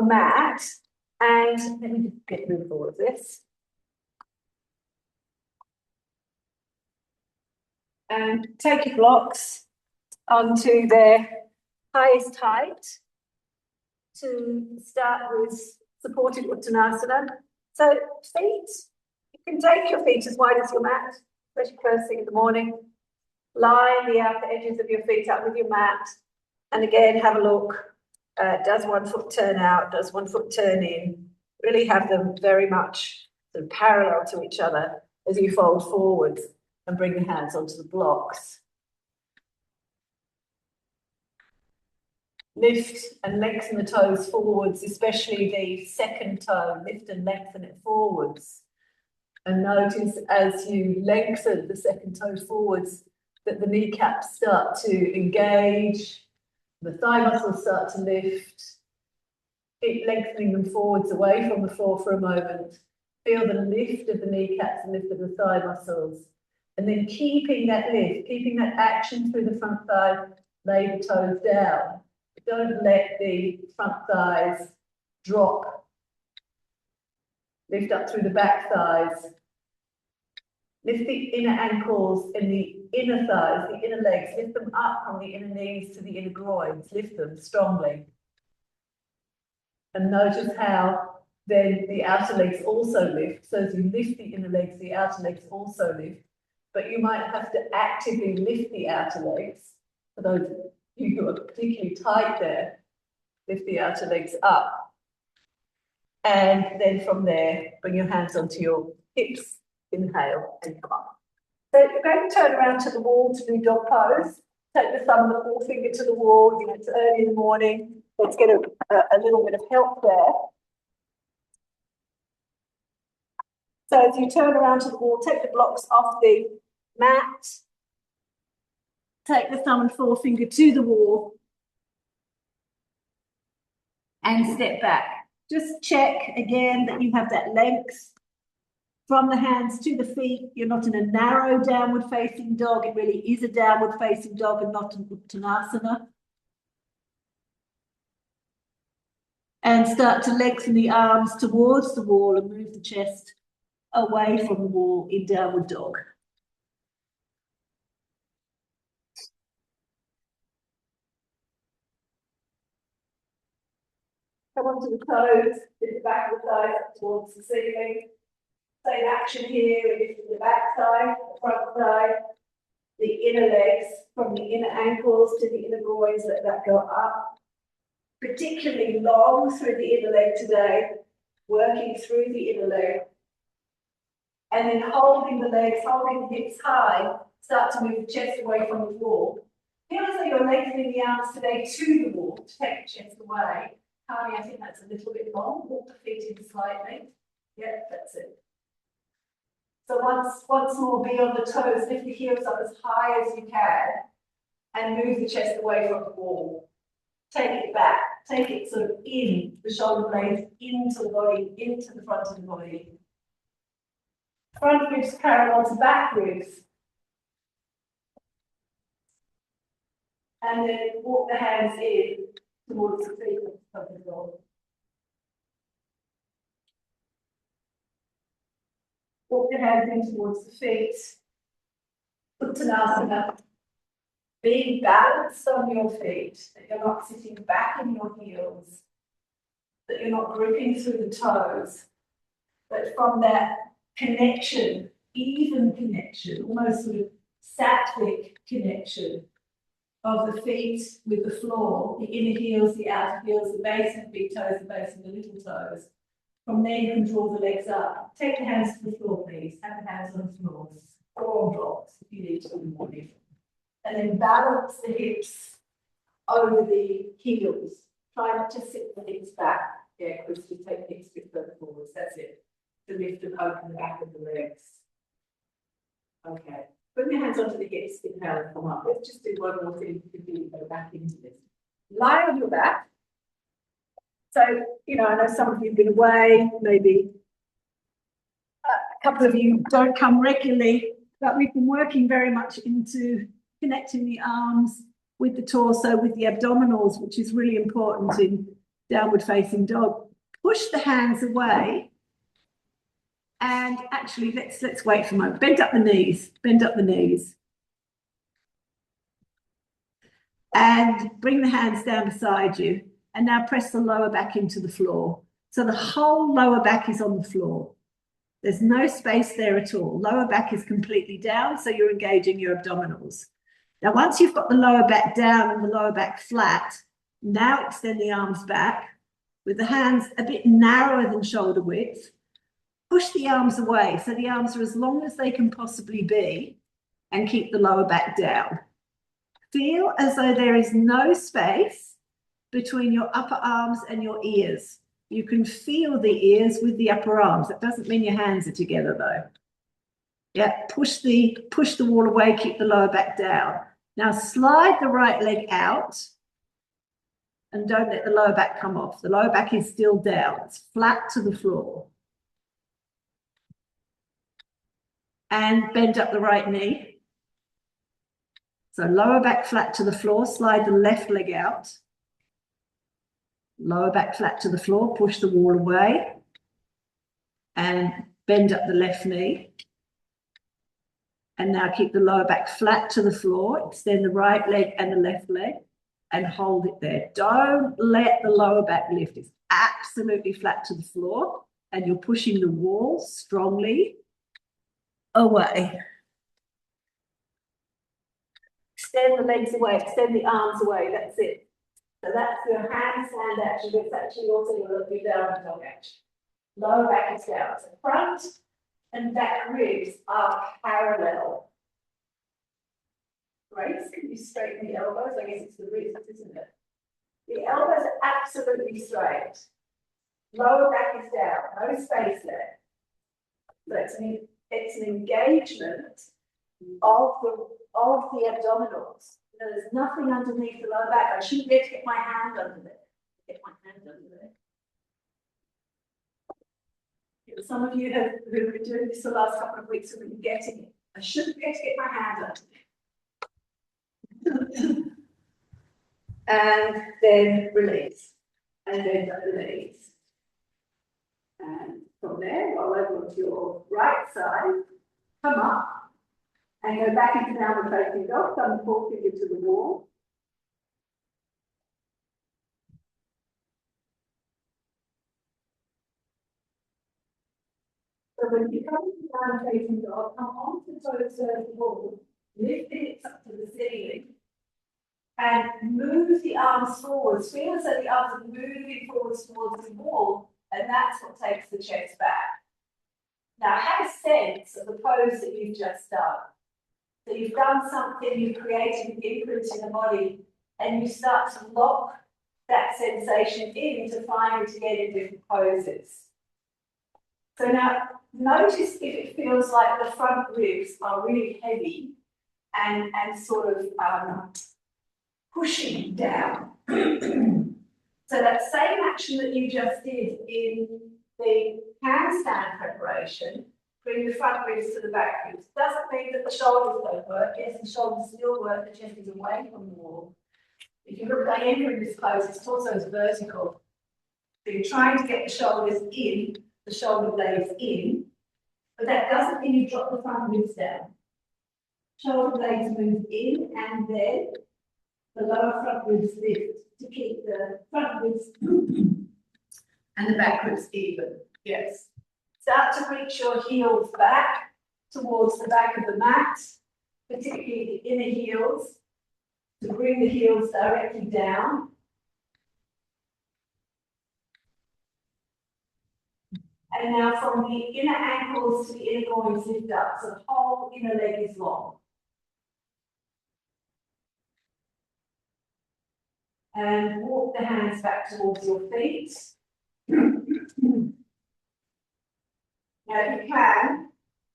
mat, and let me get rid of all of this. And take your blocks onto their highest height to start with supported Uttanasana. So feet, you can take your feet as wide as your mat, especially first thing in the morning. Line the outer edges of your feet up with your mat. And again, have a look. Does one foot turn out? Does one foot turn in? Really have them very much sort of parallel to each other as you fold forwards and bring the hands onto the blocks. Lift and lengthen the toes forwards, especially the second toe. Lift and lengthen it forwards. And notice as you lengthen the second toe forwards that the kneecaps start to engage, the thigh muscles start to lift. Keep lengthening them forwards away from the floor for a moment. Feel the lift of the kneecaps and lift of the thigh muscles. And then keeping that lift, keeping that action through the front thigh, lay the toes down. Don't let the front thighs drop. Lift up through the back thighs. Lift the inner ankles and the inner thighs, the inner legs. Lift them up from the inner knees to the inner groins. Lift them strongly. And notice how then the outer legs also lift. So as you lift the inner legs, the outer legs also lift. But you might have to actively lift the outer legs. For those of you who are particularly tight there, lift the outer legs up. And then from there, bring your hands onto your hips. Inhale and come up. So you're going to turn around to the wall to do dog pose. Take the thumb and the forefinger to the wall. You know, it's early in the morning. Let's get a little bit of help there. So as you turn around to the wall, take the blocks off the mat. Take the thumb and forefinger to the wall. And step back. Just check again that you have that length. From the hands to the feet, you're not in a narrow downward facing dog. It really is a downward facing dog and not an Uttanasana. And start to lengthen the arms towards the wall and move the chest away from the wall in downward dog. Come onto the toes, lift the back of the thighs up towards the ceiling. Same action here, we lift the back thigh, the front thigh, the inner legs, from the inner ankles to the inner groins, let that go up. Particularly long through the inner leg today, working through the inner leg. And then holding the legs, holding the hips high, start to move the chest away from the wall. Feel as though you're lengthening the arms today to the wall to take the chest away. Harvey, I think that's a little bit long. Walk the feet in slightly. Yeah, that's it. So once more, be on the toes, lift the heels up as high as you can and move the chest away from the wall. Take it back, take it sort of in the shoulder blades, into the body, into the front of the body. Front ribs parallel to back ribs. And then walk the hands in towards the feet of the dog. Walk your hands in towards the feet. Uttanasana. Being balanced on your feet, that you're not sitting back in your heels, that you're not gripping through the toes, but from that connection, even connection, almost sort of sattvic connection of the feet with the floor, the inner heels, the outer heels, the base of the big toes, the base of the little toes. From there, you can draw the legs up. Take the hands to the floor, please. Have the hands on the floor. Or on blocks if you need to in the morning. And then balance the hips over the heels. Try not to sit the hips back. Yeah, Chris, just take the hips a bit further forwards. That's it. To lift and open the back of the legs. Okay. Put your hands onto the hips, inhale and come up. Let's just do one more thing before you go back into this. Lie on your back. So, you know, I know some of you have been away, maybe a couple of you don't come regularly, but we've been working very much into connecting the arms with the torso, with the abdominals, which is really important in downward facing dog. Push the hands away. And actually, let's wait for a moment. Bend up the knees, bend up the knees. And bring the hands down beside you. And now press the lower back into the floor. So the whole lower back is on the floor. There's no space there at all. Lower back is completely down, so you're engaging your abdominals. Now, once you've got the lower back down and the lower back flat, now extend the arms back with the hands a bit narrower than shoulder width. Push the arms away so the arms are as long as they can possibly be and keep the lower back down. Feel as though there is no space between your upper arms and your ears. You can feel the ears with the upper arms. That doesn't mean your hands are together though. Yeah, push the wall away, keep the lower back down. Now slide the right leg out and don't let the lower back come off. The lower back is still down. It's flat to the floor. And bend up the right knee. So lower back flat to the floor, slide the left leg out. Lower back flat to the floor, push the wall away. And bend up the left knee. And now keep the lower back flat to the floor, extend the right leg and the left leg, and hold it there. Don't let the lower back lift. It's absolutely flat to the floor, and you're pushing the wall strongly away. Extend the legs away, extend the arms away, that's it. So that's your handstand action, but it's actually also your downward dog action. Lower back is down, so front and back ribs are parallel. Grace, can you straighten the elbows? I guess it's the wrists, isn't it? The elbows are absolutely straight. Lower back is down, no space there. So it's an engagement of the abdominals. There's nothing underneath the lower back. I shouldn't be able to get my hand under there. Get my hand under there. Some of you who've been doing this the last couple of weeks have been getting it. I shouldn't be able to get my hand under there. And then release. And then release. And from there, roll over to your right side. Come up. And go back into downward facing dog, thumb and forefinger to the wall. So when you come into downward facing dog, come onto the toes to the wall, lift the hips up to the ceiling, and move the arms forwards. Feel as though the arms are moving forwards towards the wall, and that's what takes the chest back. Now have a sense of the pose that you've just done. So you've done something, you've created an imprint in the body, and you start to lock that sensation in to find it again in different poses. So now notice if it feels like the front ribs are really heavy and sort of pushing down. So that same action that you just did in the handstand preparation, bring the front ribs to the back ribs. Doesn't mean that the shoulders don't work. Yes, the shoulders still work, the chest is away from the wall. If you look at Iyengar in this pose, its torso is vertical. So you're trying to get the shoulders in, the shoulder blades in, but that doesn't mean you drop the front ribs down. Shoulder blades move in and then the lower front ribs lift to keep the front ribs and the back ribs even. Yes. Start to reach your heels back towards the back of the mat, particularly the inner heels, to bring the heels directly down. And now from the inner ankles to the inner groins lift up, so the whole inner leg is long. And walk the hands back towards your feet. Now, if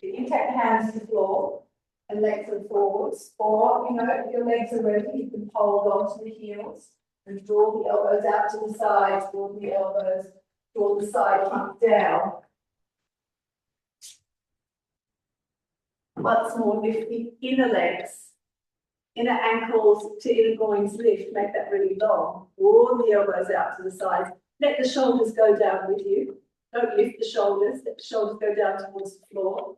you can take the hands to the floor and legs them forwards, or if your legs are ready, you can hold on to the heels and draw the elbows out to the sides, draw the elbows, draw the side front down. Once more, lift the inner legs, inner ankles to inner groins lift, make that really long. Draw the elbows out to the sides, Let the shoulders go down with you. Don't lift the shoulders, let the shoulders go down towards the floor.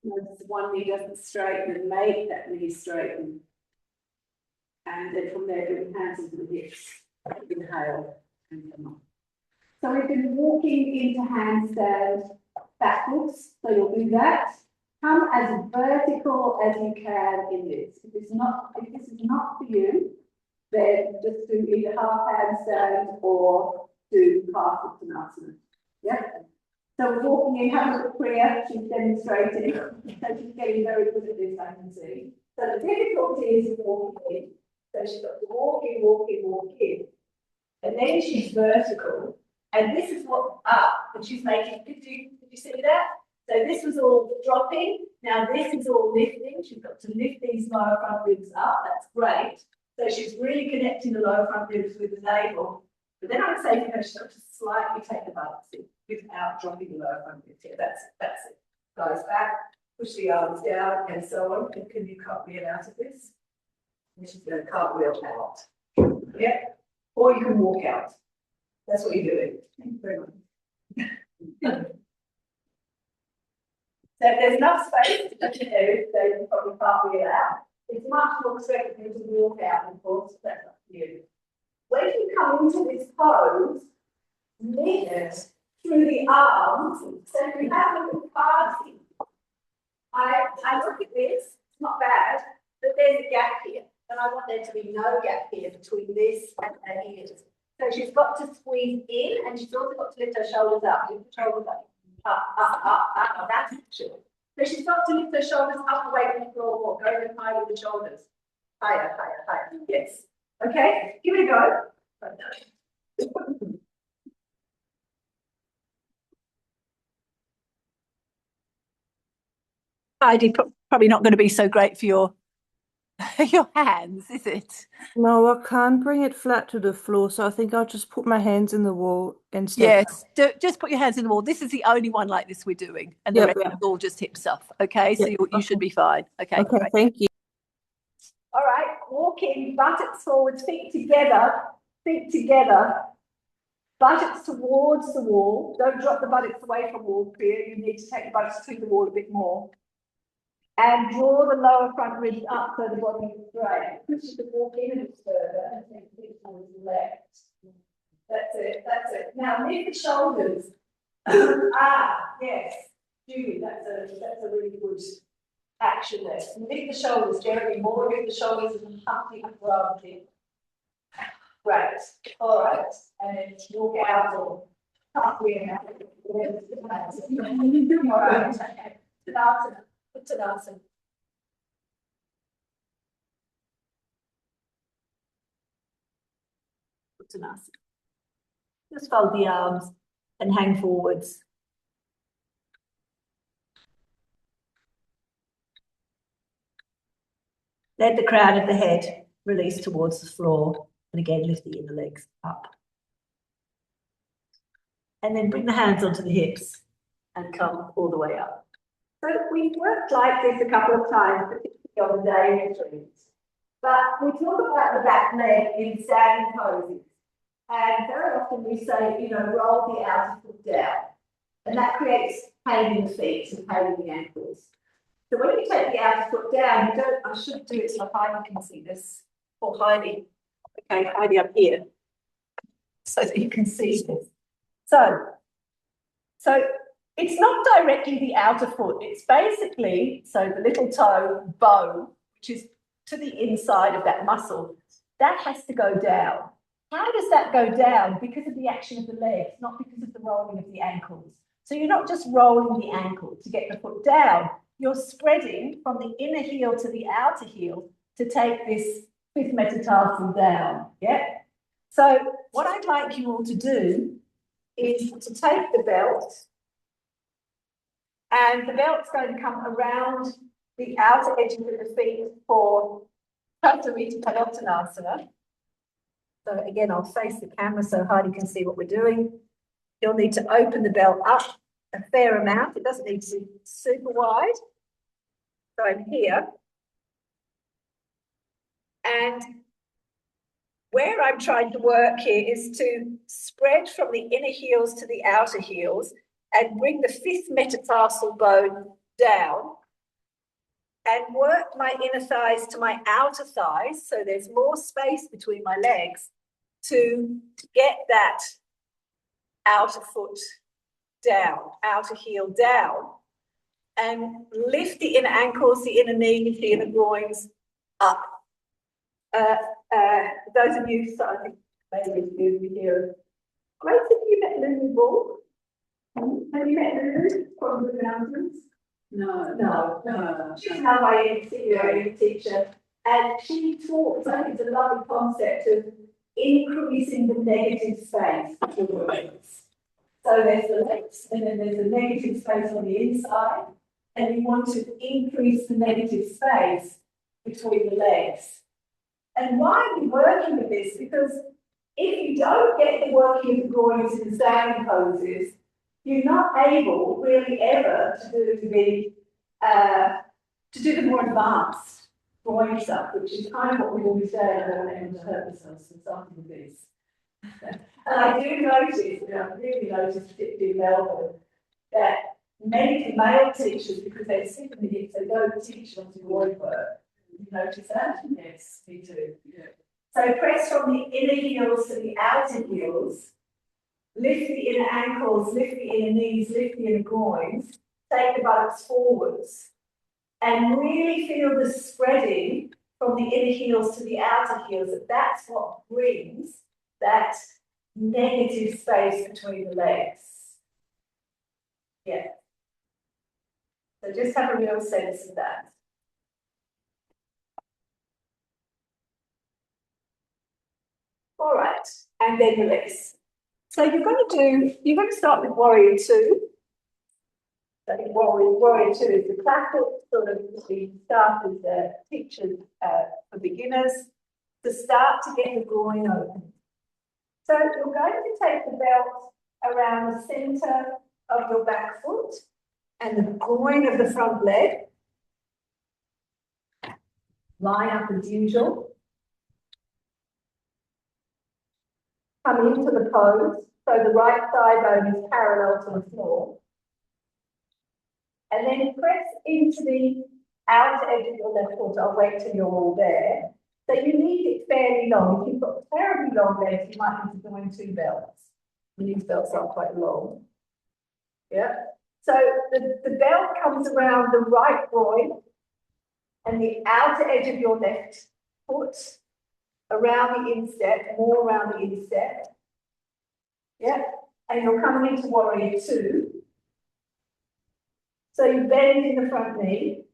Notice one knee doesn't straighten and make that knee straighten. And then from there, bring hands into the hips. Inhale and come on. So we've been walking into handstand backwards. So you'll do that. Come as vertical as you can in this. If this is not for you, then just do either half handstand or do half uttanasana. Yeah. So we're walking in, have a look at Priya, she's demonstrating. So she's getting very good at this, I can see. So the difficulty is walking in. So she's got to walk in. And then she's vertical. And this is what up, and she's making, did you see that? So this was all dropping. Now this is all lifting. She's got to lift these lower front ribs up. That's great. So she's really connecting the lower front ribs with the navel. But then I would say to her, she's got to slightly take the balance in without dropping the lower front ribs here. That's it. Goes back, push the arms down, and so on. And can you cartwheel out of this? And she's going to cartwheel out. Yeah. Or you can walk out. That's what you're doing. Thank you very much. So if there's enough space to do, so you can probably cartwheel out. It's much more expected to walk out, of course, that's up to you. When you come into this pose, lift through the arms. So if you have a little party, I look at this, it's not bad, but there's a gap here. And I want there to be no gap here between this and her ears. So she's got to squeeze in, and she's also got to lift her shoulders up. Lift her shoulders up, that's action. So she's got to lift her shoulders up away from the floor more. Go even higher with the shoulders. Higher. Yes. Okay, give it a go. Heidi, probably not going to be so great for your hands, is it? No, I can't bring it flat to the floor, so I think I'll just put my hands in the wall instead. Yes, just put your hands in the wall. This is the only one like this we're doing, and the rest is all just hip stuff. Okay, so you should be fine. Okay, okay, thank you. All right, walking, buttocks forwards, feet together, buttocks towards the wall. Don't drop the buttocks away from the wall, Priya. You need to take the buttocks to the wall a bit more. And draw the lower front ribs up so the body is straight. Push the walk in a bit further and take the hips towards the left. That's it. Now lift the shoulders. Yes, Julie, that's a really good action there. Lift the shoulders, Jeremy, more lift the shoulders and hump the upper arm in. Great. All right. And then walk out or cartwheel out. All right. Okay. Uttanasana. Just fold the arms and hang forwards. Let the crown of the head release towards the floor, and again lift the inner legs up. And then bring the hands onto the hips and come all the way up. So we've worked like this a couple of times, particularly on the day retreats. But we talk about the back leg in standing poses. And very often we say, roll the outer foot down. And that creates pain in the feet and pain in the ankles. So when you take the outer foot down, I should do it so Heidi can see this. Or Heidi. Okay, Heidi up here. So that you can see this. So it's not directly the outer foot. It's basically, so the little toe bone, which is to the inside of that muscle, that has to go down. How does that go down? Because of the action of the legs, not because of the rolling of the ankles. So you're not just rolling the ankle to get the foot down. You're spreading from the inner heel to the outer heel to take this fifth metatarsal down. Yeah. So what I'd like you all to do is to take the belt, and the belt's going to come around the outer edges of the feet for Uttanasana. So again, I'll face the camera so Heidi can see what we're doing. You'll need to open the belt up a fair amount. It doesn't need to be super wide. So I'm here. And where I'm trying to work here is to spread from the inner heels to the outer heels and bring the fifth metatarsal bone down and work my inner thighs to my outer thighs, so there's more space between my legs, to get that outer foot down, outer heel down, and lift the inner ankles, the inner knees, the inner groins up. Those of you, so I think maybe you here. Grace, have you met Lulu Ball? Have you met Lulu from the mountains? No. She's now my CEO teacher, and she talks, I think it's a lovely concept of increasing the negative space for the legs. So there's the legs, and then there's a negative space on the inside, and you want to increase the negative space between the legs. And why are we working with this? Because if you don't get the working of the groins in the standing poses, you're not able really ever to do the more advanced groin stuff, which is kind of what we always say, I don't want to hurt ourselves and something with this. And I do notice, I've really noticed, particularly in Melbourne, that many male teachers, because they're sick in the hips, they don't teach them to groin work. You notice that? Yes, me too. Yeah. So press from the inner heels to the outer heels. Lift the inner ankles, lift the inner knees, lift the inner groins. Take the buttocks forwards. And really feel the spreading from the inner heels to the outer heels. That's what brings that negative space between the legs. Yeah. So just have a real sense of that. All right, and then release. So you're going to start with warrior two. I think warrior two is the classic sort of, we start with the teachers for beginners to start to get the groin open. So you're going to take the belt around the center of your back foot and the groin of the front leg. Line up as usual. Come into the pose, so the right thigh bone is parallel to the floor. And then press into the outer edge of your left foot. I'll wait till you're all there. So you need it fairly long. If you've got terribly long legs, you might need to join two belts. These belts are quite long. Yeah. So the belt comes around the right groin and the outer edge of your left foot, around the instep, more around the instep. Yeah. And you're coming into warrior two. So you bend in the front knee,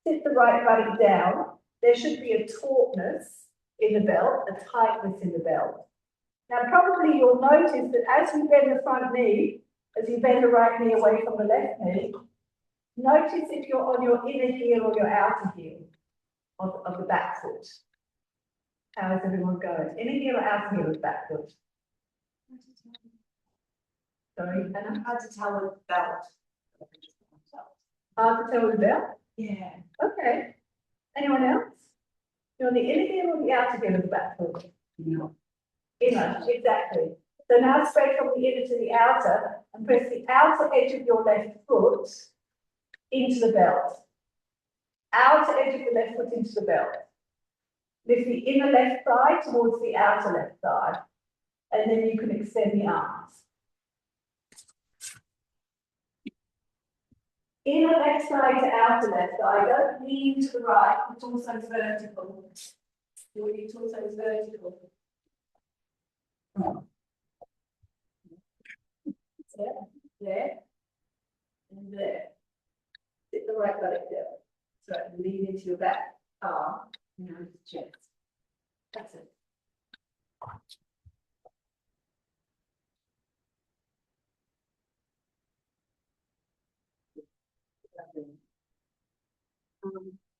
sit the right body down. There should be a tautness in the belt, a tightness in the belt. Now, probably you'll notice that as you bend the front knee, as you bend the right knee away from the left knee, notice if you're on your inner heel or your outer heel of the back foot. How is everyone going? Inner heel or outer heel of the back foot? Sorry, Anna? Hard to tell with belt. Hard to tell with the belt? Yeah. Okay. Anyone else? You're on the inner heel or the outer heel of the back foot? No. Inner, exactly. So now spread from the inner to the outer and press the outer edge of your left foot into the belt. Outer edge of the left foot into the belt. Lift the inner left thigh towards the outer left thigh. And then you can extend the arms. Inner left thigh to outer left thigh. Don't lean to the right, the torso is vertical. Your torso is vertical. There, and there. Sit the right leg down. So lean into your back arm, now into the chest. That's it.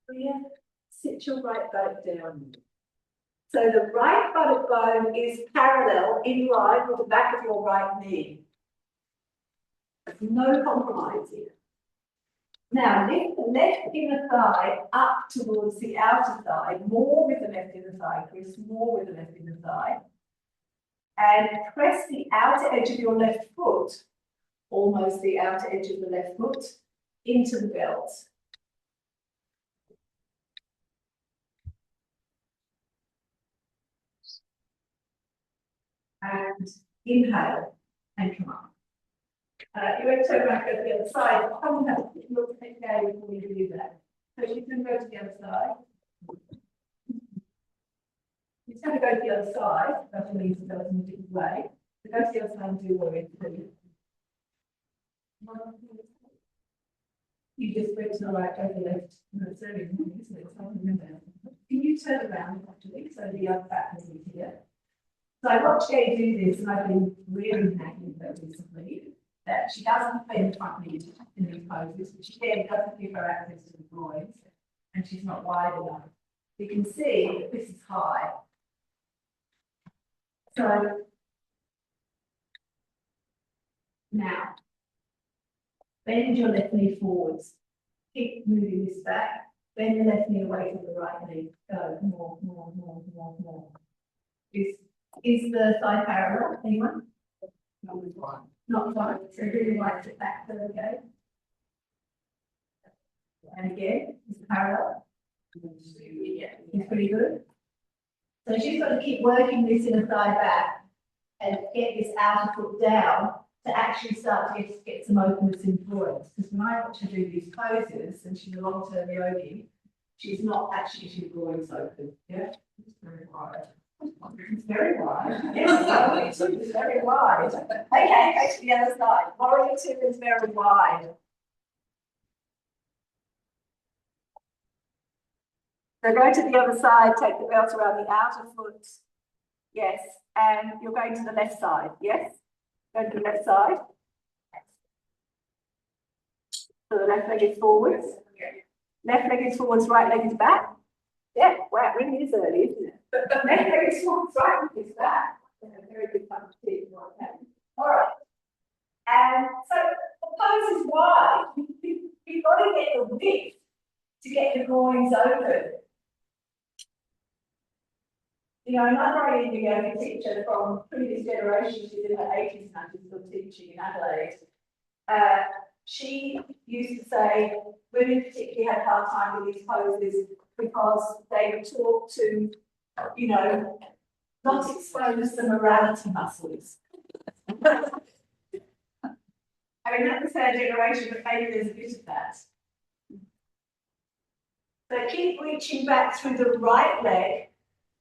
Clear. Sit your right leg down. So the right buttock bone is parallel, in line with the back of your right knee. No compromise here. Now lift the left inner thigh up towards the outer thigh, more with the left inner thigh, Chris, more with the left inner thigh. And press the outer edge of your left foot, almost the outer edge of the left foot, into the belt. And inhale and come up. You won't turn back over the other side, but come back, look at it now before you do that. So you can go to the other side. You just have to go to the other side, that means it goes in a different way. So go to the other side and do what we're going to do. You just went to the right, go to the left. No, it's very important, isn't it? So remember. Can you turn around actually, so the other back is here? So I watched Jay do this, and I've been really happy with her recently. That she doesn't bend front knee in these poses, which again doesn't give her access to the groins, and she's not wide enough. You can see that this is high. So now bend your left knee forwards. Keep moving this back. Bend the left knee away from the right knee. Go more, more, more, more, more. Is the thigh parallel? Anyone? Not quite. So really like it back further, okay? And again, it's parallel. It's pretty good. So she's got to keep working this inner thigh back and get this outer foot down to actually start to get some openness in groins. Because when I watch her do these poses, and she's a long-term yogi, she's not actually too groins open. Yeah, it's very wide. It's very wide. Yes, it's very wide. Okay, go to the other side. Warrior two is very wide. So go to the other side, take the belt around the outer foot. Yes, and you're going to the left side. Yes, go to the left side. So the left leg is forwards. Left leg is forwards, right leg is back. Yeah, wow, it really is early, isn't it? Left leg is forwards, right leg is back. Very good fun to see. All right. And so the pose is wide. You've got to get the width to get the groins open. You know, another Iyengar Yoga teacher from previous generations, she's in her 80s now, she's still teaching in Adelaide. She used to say women particularly had a hard time with these poses because they were taught to, you know, not expose the morality muscles. I mean, that was her generation, but maybe there's a bit of that. So keep reaching back through the right leg.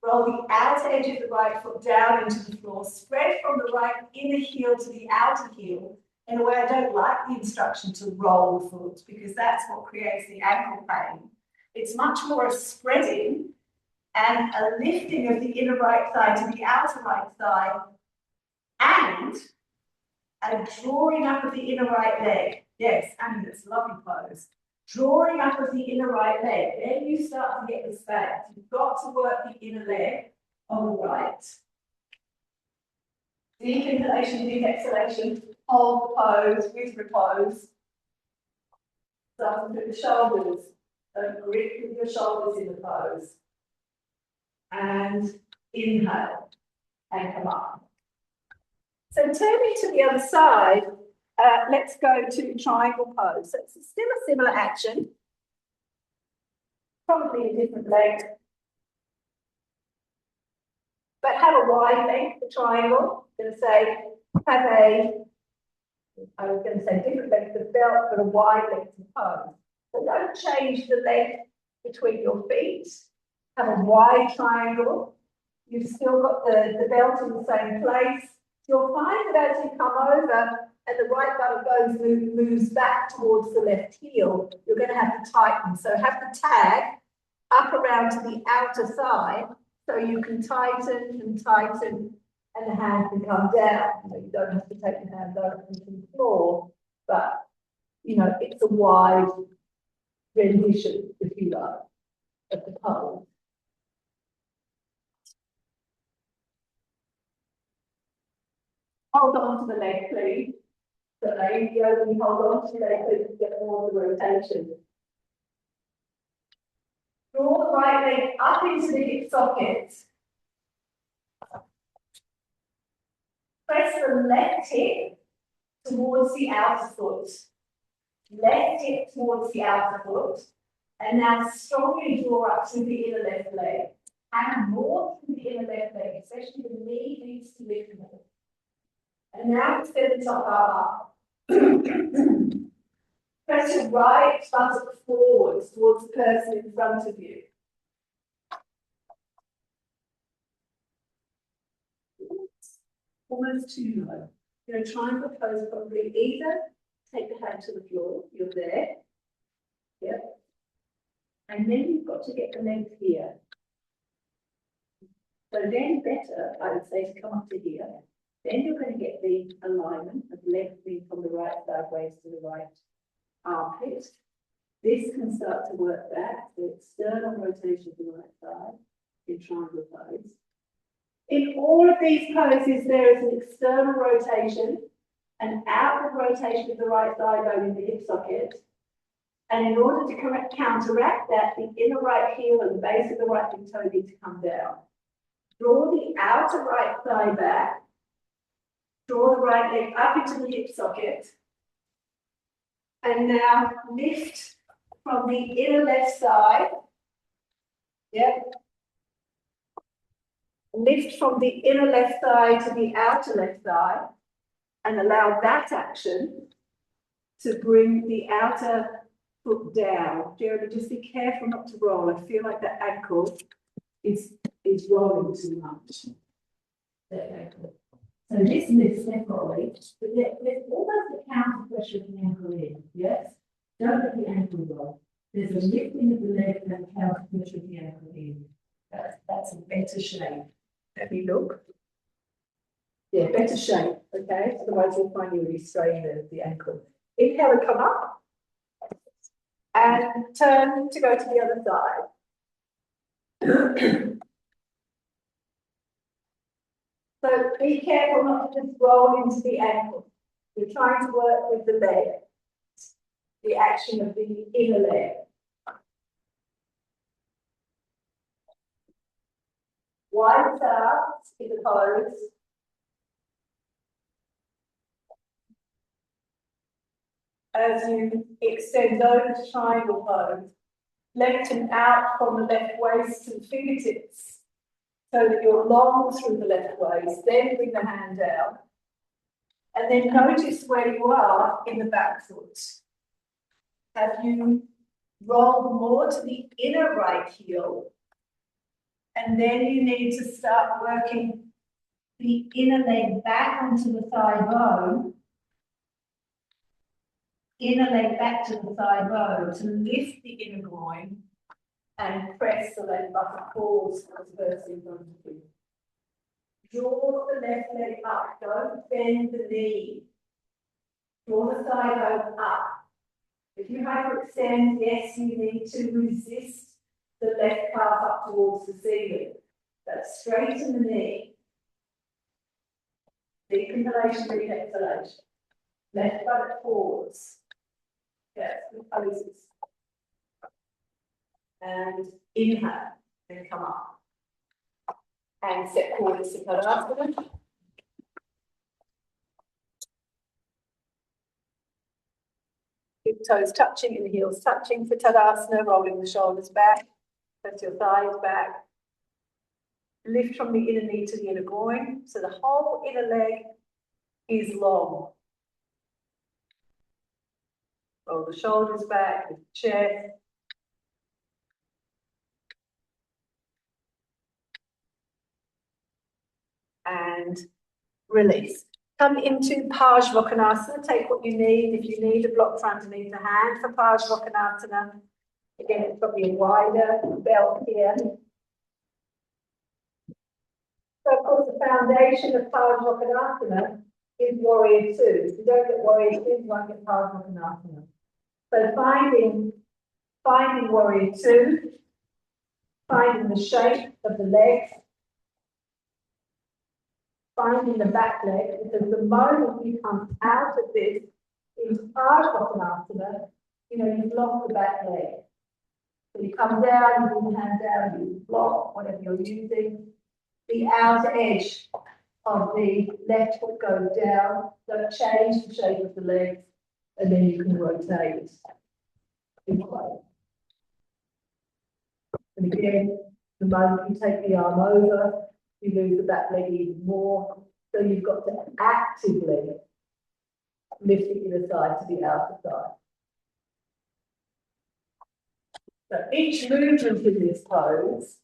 Roll the outer edge of the right foot down into the floor. Spread from the right inner heel to the outer heel. In a way, I don't like the instruction to roll the foot because that's what creates the ankle pain. It's much more a spreading and a lifting of the inner right thigh to the outer right thigh and a drawing up of the inner right leg. Yes, Annie, that's a lovely pose. Drawing up of the inner right leg, then you start to get the space. You've got to work the inner leg on the right. Deep inhalation, deep exhalation, hold the pose with repose. Start to put the shoulders, grip with your shoulders in the pose. And inhale and come up. So turning to the other side, let's go to triangle pose. So it's still a similar action, probably a different leg, but have a wide leg for triangle. I'm going to say have a, I was going to say different leg for the belt, but a wide leg to pose. So don't change the leg between your feet. Have a wide triangle. You've still got the belt in the same place. You'll find that as you come over and the right buttock moves back towards the left heel, you're going to have to tighten. So have the tag up around to the outer side so you can tighten and tighten and the hand can come down. You don't have to take your hand directly to the floor, but you know, it's a wide rendition, if you like, of the pose. Hold on to the leg, please. The leg, the only hold on to the leg, please, to get more of the rotation. Draw the right leg up into the hip socket. Press the left hip towards the outer foot. Left hip towards the outer foot. And now strongly draw up through the inner left leg. And more through the inner left leg, especially the knee needs to lift more. And now extend the top arm up. Press your right buttock forwards towards the person in front of you. Almost too low. You're going to try and propose probably either take the hand to the floor, you're there. Yep. And then you've got to get the length here. So then better, I would say, to come up to here. Then you're going to get the alignment of lengthening from the right sideways to the right armpit. This can start to work back, the external rotation to the right side in triangle pose. In all of these poses, there is an external rotation, an outward rotation of the right thigh bone in the hip socket. And in order to counteract that, the inner right heel and the base of the right big toe need to come down. Draw the outer right thigh back. Draw the right leg up into the hip socket. And now lift from the inner left side. Yep. Lift from the inner left thigh to the outer left thigh. And allow that action to bring the outer foot down. Jeremy, just be careful not to roll. I feel like that ankle is rolling too much. That ankle. So this lifts definitely, but there's almost a counter pressure of the ankle in, yes? Don't let the ankle roll. There's a lifting of the leg and a counter pressure of the ankle in. That's a better shape. Let me look. Yeah, better shape, okay? Otherwise you'll find you really strain the ankle. Inhale and come up. And turn to go to the other side. So be careful not to just roll into the ankle. You're trying to work with the leg, the action of the inner leg. Wide out in the pose. As you extend over to triangle pose, lengthen out from the left waist to the fingertips so that you're long through the left waist, then bring the hand down. And then notice where you are in the back foot. Have you rolled more to the inner right heel? And then you need to start working the inner leg back onto the thigh bone. Inner leg back to the thigh bone to lift the inner groin and press the left buttock forwards for the person in front of you. Draw the left leg up, don't bend the knee. Draw the thigh bone up. If you hyperextend, yes, you need to resist the left calf up towards the ceiling. But straighten the knee. Deep inhalation, deep exhalation. Left buttock forwards. Yes, poses. And inhale, then come up. And step forward to Tadasana. Hip toes touching and heels touching for Tadasana, rolling the shoulders back, press your thighs back. Lift from the inner knee to the inner groin, so the whole inner leg is long. Roll the shoulders back, lift the chest. And release. Come into Pajvakonasana. Take what you need. If you need a block for underneath the hand for Pajvakonasana. Again, it's probably a wider belt here. So, of course, the foundation of Pajvakonasana is Warrior 2. If you don't get Warrior 2, you won't get Pajvakonasana. So, finding Warrior 2, finding the shape of the legs, finding the back leg, because the moment you come out of this into Parsvanasana, you've lost the back leg. So you come down, you bring the hand down, you block whatever you're using. The outer edge of the left foot goes down, so change the shape of the legs, and then you can rotate in place. And again, the moment you take the arm over, you lose the back leg even more. So you've got to actively lift the inner side to the outer side. So each movement in this pose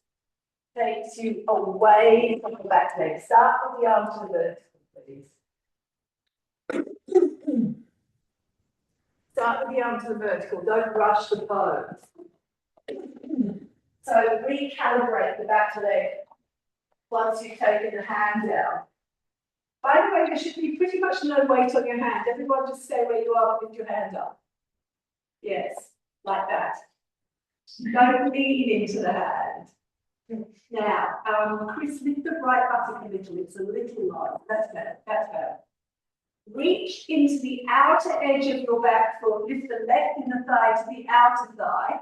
takes you away from the back leg. Start with the arm to the vertical, please. Start with the arm to the vertical. Don't rush the pose. So recalibrate the back leg once you've taken the hand down. By the way, there should be pretty much no weight on your hand. Everyone just stay where you are with your hand up. Yes, like that. Don't lean into the hand. Now, Chris, lift the right buttock a little. It's a little low. That's better. That's better. Reach into the outer edge of your back foot. Lift the left inner thigh to the outer thigh.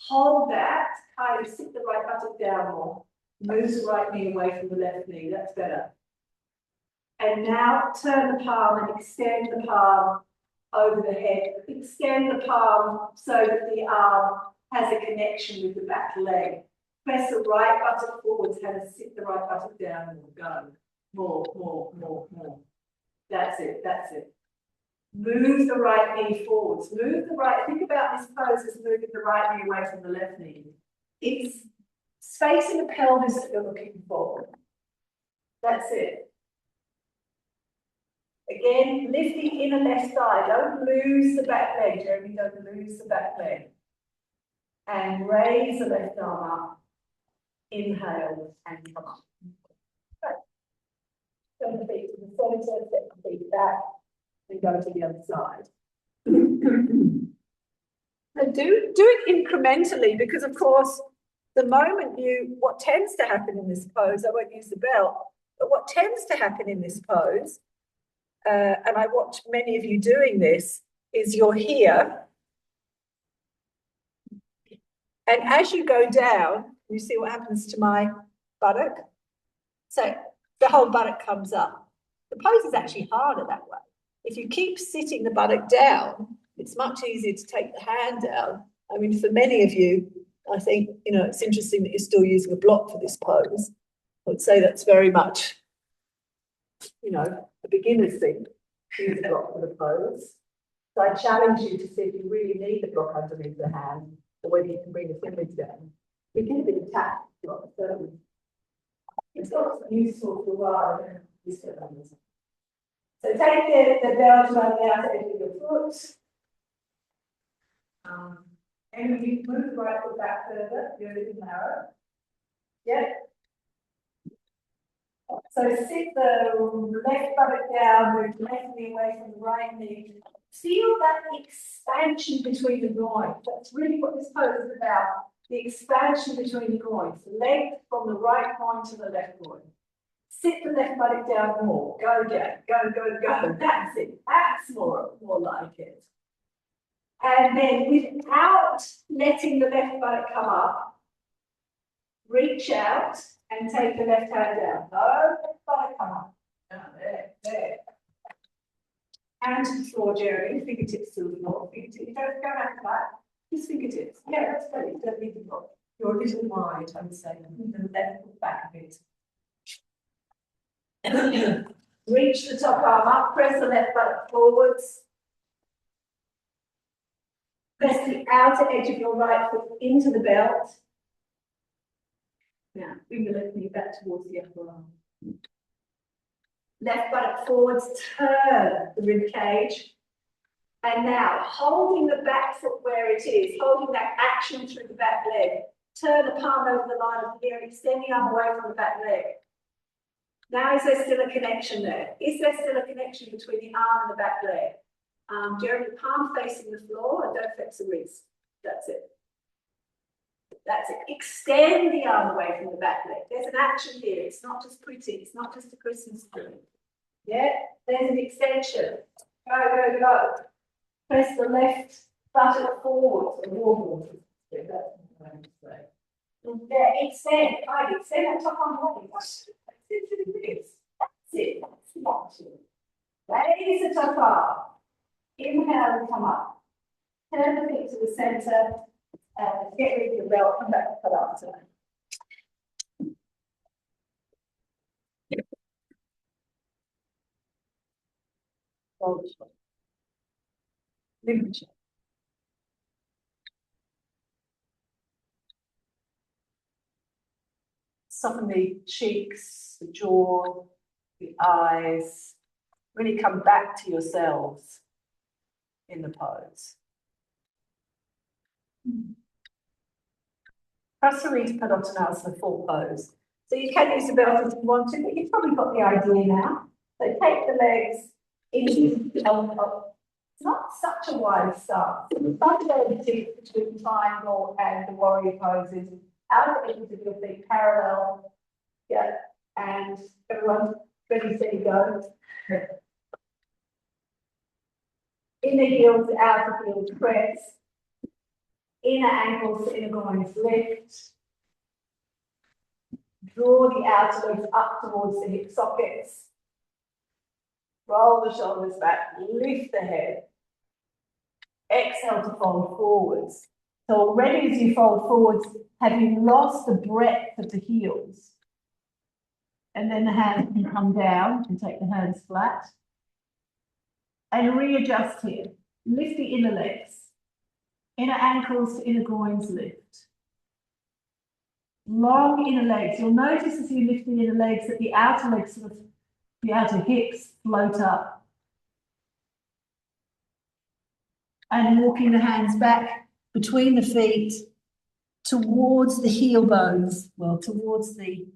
Hold that. Kind of sit the right buttock down more. Move the right knee away from the left knee. That's better. And now turn the palm and extend the palm over the head. Extend the palm so that the arm has a connection with the back leg. Press the right buttock forwards and sit the right buttock down and go. More. That's it, that's it. Move the right knee forwards. Move the right, think about this pose as moving the right knee away from the left knee. It's spacing the pelvis that you're looking for. That's it. Again, lift the inner left thigh. Don't lose the back leg, Jeremy. Don't lose the back leg. And raise the left arm up. Inhale and come up. Right. Turn the feet to the center, step the feet back, and go to the other side. And do it incrementally, because of course, the moment what tends to happen in this pose, I won't use the belt, but what tends to happen in this pose, and I watch many of you doing this, is you're here. And as you go down, you see what happens to my buttock? So the whole buttock comes up. The pose is actually harder that way. If you keep sitting the buttock down, it's much easier to take the hand down. I mean, for many of you, I think, it's interesting that you're still using a block for this pose. I would say that's very much, a beginner's thing to use a block for the pose. So I challenge you to see if you really need the block underneath the hand, or whether you can bring the fingers down. You get a bit of tap, so it's not useful for a while. So take the belt around the outer edge of your foot. And you move the right foot back further, you're a little narrow. Yep. So sit the left buttock down, move the left knee away from the right knee. Feel that expansion between the groins. That's really what this pose is about. The expansion between the groins. The leg from the right groin to the left groin. Sit the left buttock down more. Go again. Go. That's it. That's more like it. And then without letting the left buttock come up, reach out and take the left hand down. No, left buttock come up. There. Hand to the floor, Jeremy. Fingertips to the floor. Fingertips. You don't go back to that. Just fingertips. Yeah, that's great. You don't need the block. You're a little wide, I would say. The left foot back a bit. Reach the top arm up. Press the left buttock forwards. Press the outer edge of your right foot into the belt. Now, bring the left knee back towards the upper arm. Left buttock forwards, turn the rib cage. And now, holding the back foot where it is, holding that action through the back leg, turn the palm over the line of the ear, extend the arm away from the back leg. Now, is there still a connection there? Is there still a connection between the arm and the back leg? Jeremy, palm facing the floor and don't flex the wrist. That's it. That's it. Extend the arm away from the back leg. There's an action here. It's not just pretty. It's not just a Christmas tree. Yeah, there's an extension. Go, go, go. Press the left buttock forward and walk. Yeah, extend. Right, extend that top arm away. That's it. That's it. Raise the top arm. Inhale and come up. Turn the feet to the center. Get rid of your belt. Come back to Padasana. Soften the cheeks, the jaw, the eyes. Really come back to yourselves in the pose. Prasarita Padottanasana, full pose. So you can use the belt if you want to, but you've probably got the idea now. So take the legs into the elbow. It's not such a wide stance. Sometimes between triangle and the warrior poses. Outer edges of your feet parallel. Yeah. And everyone, ready, steady, go. Inner heels, outer heels, press. Inner ankles to inner groins, lift. Draw the outer legs up towards the hip sockets. Roll the shoulders back, lift the head. Exhale to fold forwards. So already as you fold forwards, have you lost the breadth of the heels? And then the hands can come down and take the hands flat. And readjust here. Lift the inner legs. Inner ankles to inner groins lift. Long inner legs. You'll notice as you lift the inner legs that the outer legs sort of, the outer hips float up. And walking the hands back between the feet towards the heel bones, well, towards the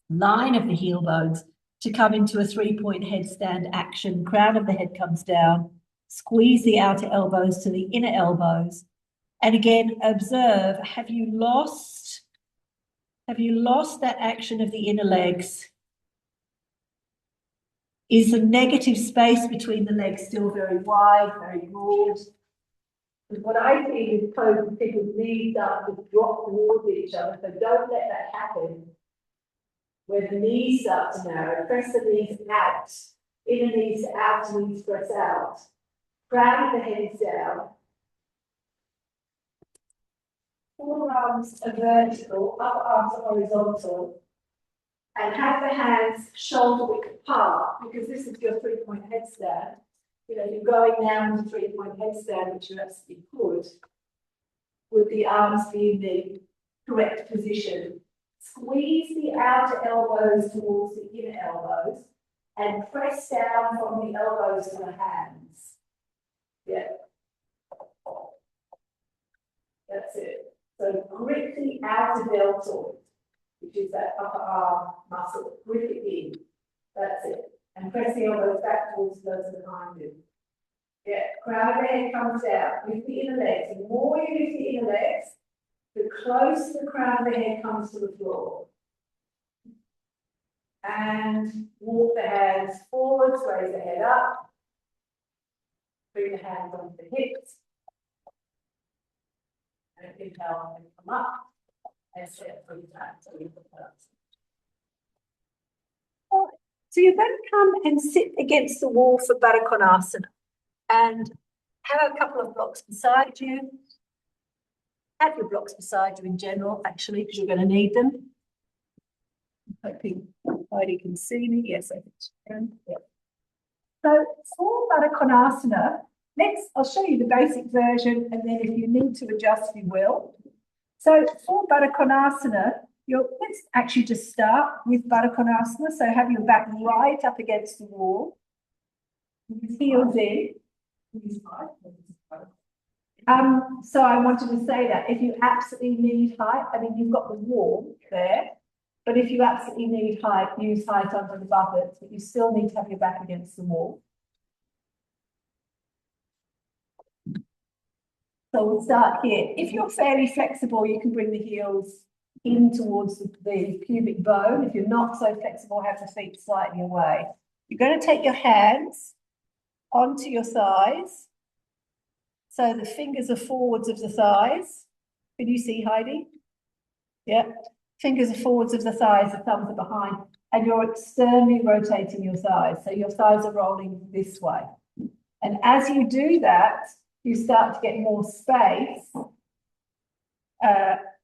line of the heel bones to come into a 3-point headstand action. Crown of the head comes down. Squeeze the outer elbows to the inner elbows. And again, observe, have you lost that action of the inner legs? Is the negative space between the legs still very wide, very broad? And what I see is poses people's knees up to drop towards each other, so don't let that happen. Where the knees start to narrow, press the knees out, inner knees out, knees press out. Crown of the head is down. Forearms are vertical, upper arms are horizontal. And have the hands shoulder width apart, because this is your 3-point headstand. You know, you're going now into 3-point headstand, which you absolutely could, with the arms being the correct position. Squeeze the outer elbows towards the inner elbows and press down from the elbows to the hands. Yeah. That's it. So grip the outer deltoid, which is that upper arm muscle. Grip it in. That's it. And press the elbows back towards the person behind you. Yeah. Crown of the head comes out. Lift the inner legs. The more you lift the inner legs, the closer the crown of the head comes to the floor. And walk the hands forwards, raise the head up. Bring the hands onto the hips. And inhale and come up. And set 3 times. So you're going to come and sit against the wall for Baddha Konasana. And have a couple of blocks beside you. Have your blocks beside you in general, actually, because you're going to need them. I'm hoping Heidi can see me. Yes, I think she can. Yep. So for Baddha Konasana, I'll show you the basic version, and then if you need to adjust, you will. So for Baddha Konasana, let's actually just start with Baddha Konasana. So have your back right up against the wall, with heels in. So I wanted to say that if you absolutely need height, I mean, you've got the wall there, but if you absolutely need height, use height under the buttocks, but you still need to have your back against the wall. So we'll start here. If you're fairly flexible, you can bring the heels in towards the pubic bone. If you're not so flexible, have the feet slightly away. You're going to take your hands onto your thighs. So the fingers are forwards of the thighs. Can you see, Heidi? Yeah. Fingers are forwards of the thighs, the thumbs are behind, and you're externally rotating your thighs. So your thighs are rolling this way. And as you do that, you start to get more space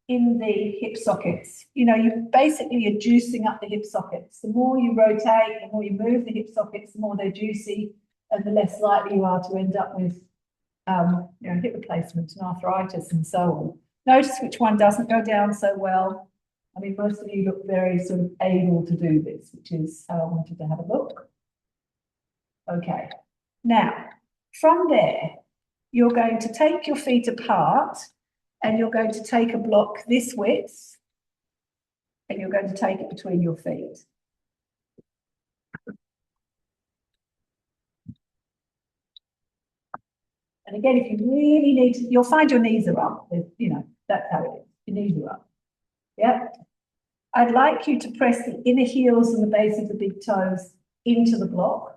in the hip sockets. You know, you basically are juicing up the hip sockets. The more you rotate, the more you move the hip sockets, the more they're juicy, and the less likely you are to end up with hip replacement and arthritis and so on. Notice which one doesn't go down so well. I mean, most of you look very sort of able to do this, which is how I wanted to have a look. Okay, now from there, you're going to take your feet apart and you're going to take a block this width and you're going to take it between your feet. And again, if you really need to, you'll find your knees are up. You know, that's how it is. Your knees are up. Yep. I'd like you to press the inner heels and the base of the big toes into the block.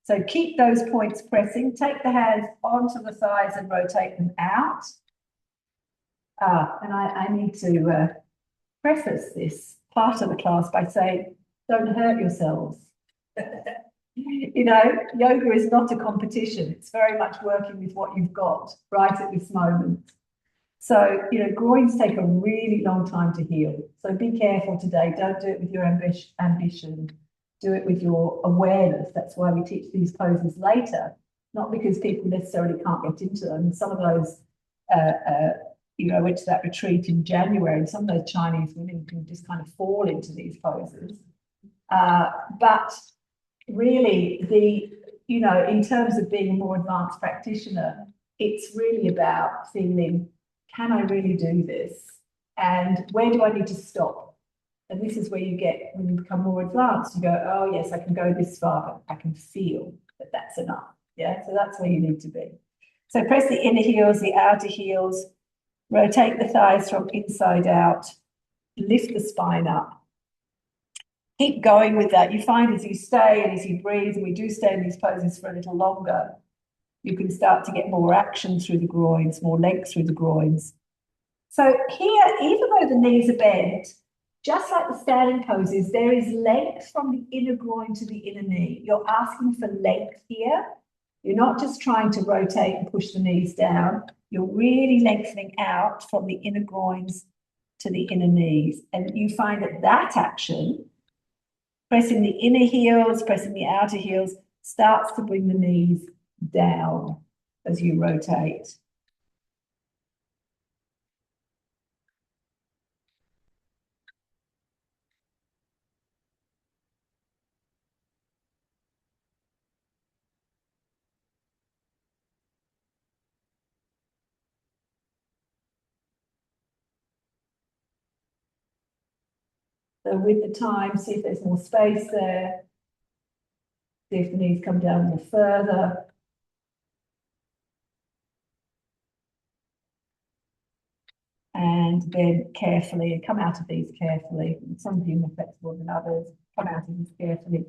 So keep those points pressing. Take the hands onto the thighs and rotate them out. And I need to preface this part of the class by saying, don't hurt yourselves. You know, yoga is not a competition. It's very much working with what you've got right at this moment. So, you know, groins take a really long time to heal. So be careful today. Don't do it with your ambition. Do it with your awareness. That's why we teach these poses later, not because people necessarily can't get into them. Some of those, I went to that retreat in January, and some of those Chinese women can just kind of fall into these poses. But really, in terms of being a more advanced practitioner, it's really about feeling, can I really do this? And where do I need to stop? And this is where you get, when you become more advanced, you go, oh yes, I can go this far, but I can feel that that's enough. Yeah, so that's where you need to be. So press the inner heels, the outer heels, rotate the thighs from inside out, lift the spine up. Keep going with that. You find as you stay and as you breathe, and we do stay in these poses for a little longer, you can start to get more action through the groins, more length through the groins. So here, even though the knees are bent, just like the standing poses, there is length from the inner groin to the inner knee. You're asking for length here. You're not just trying to rotate and push the knees down. You're really lengthening out from the inner groins to the inner knees. And you find that action, pressing the inner heels, pressing the outer heels, starts to bring the knees down as you rotate. So with the time, see if there's more space there. See if the knees come down a little further. And then carefully, come out of these carefully. Some of you are more flexible than others. Come out of these carefully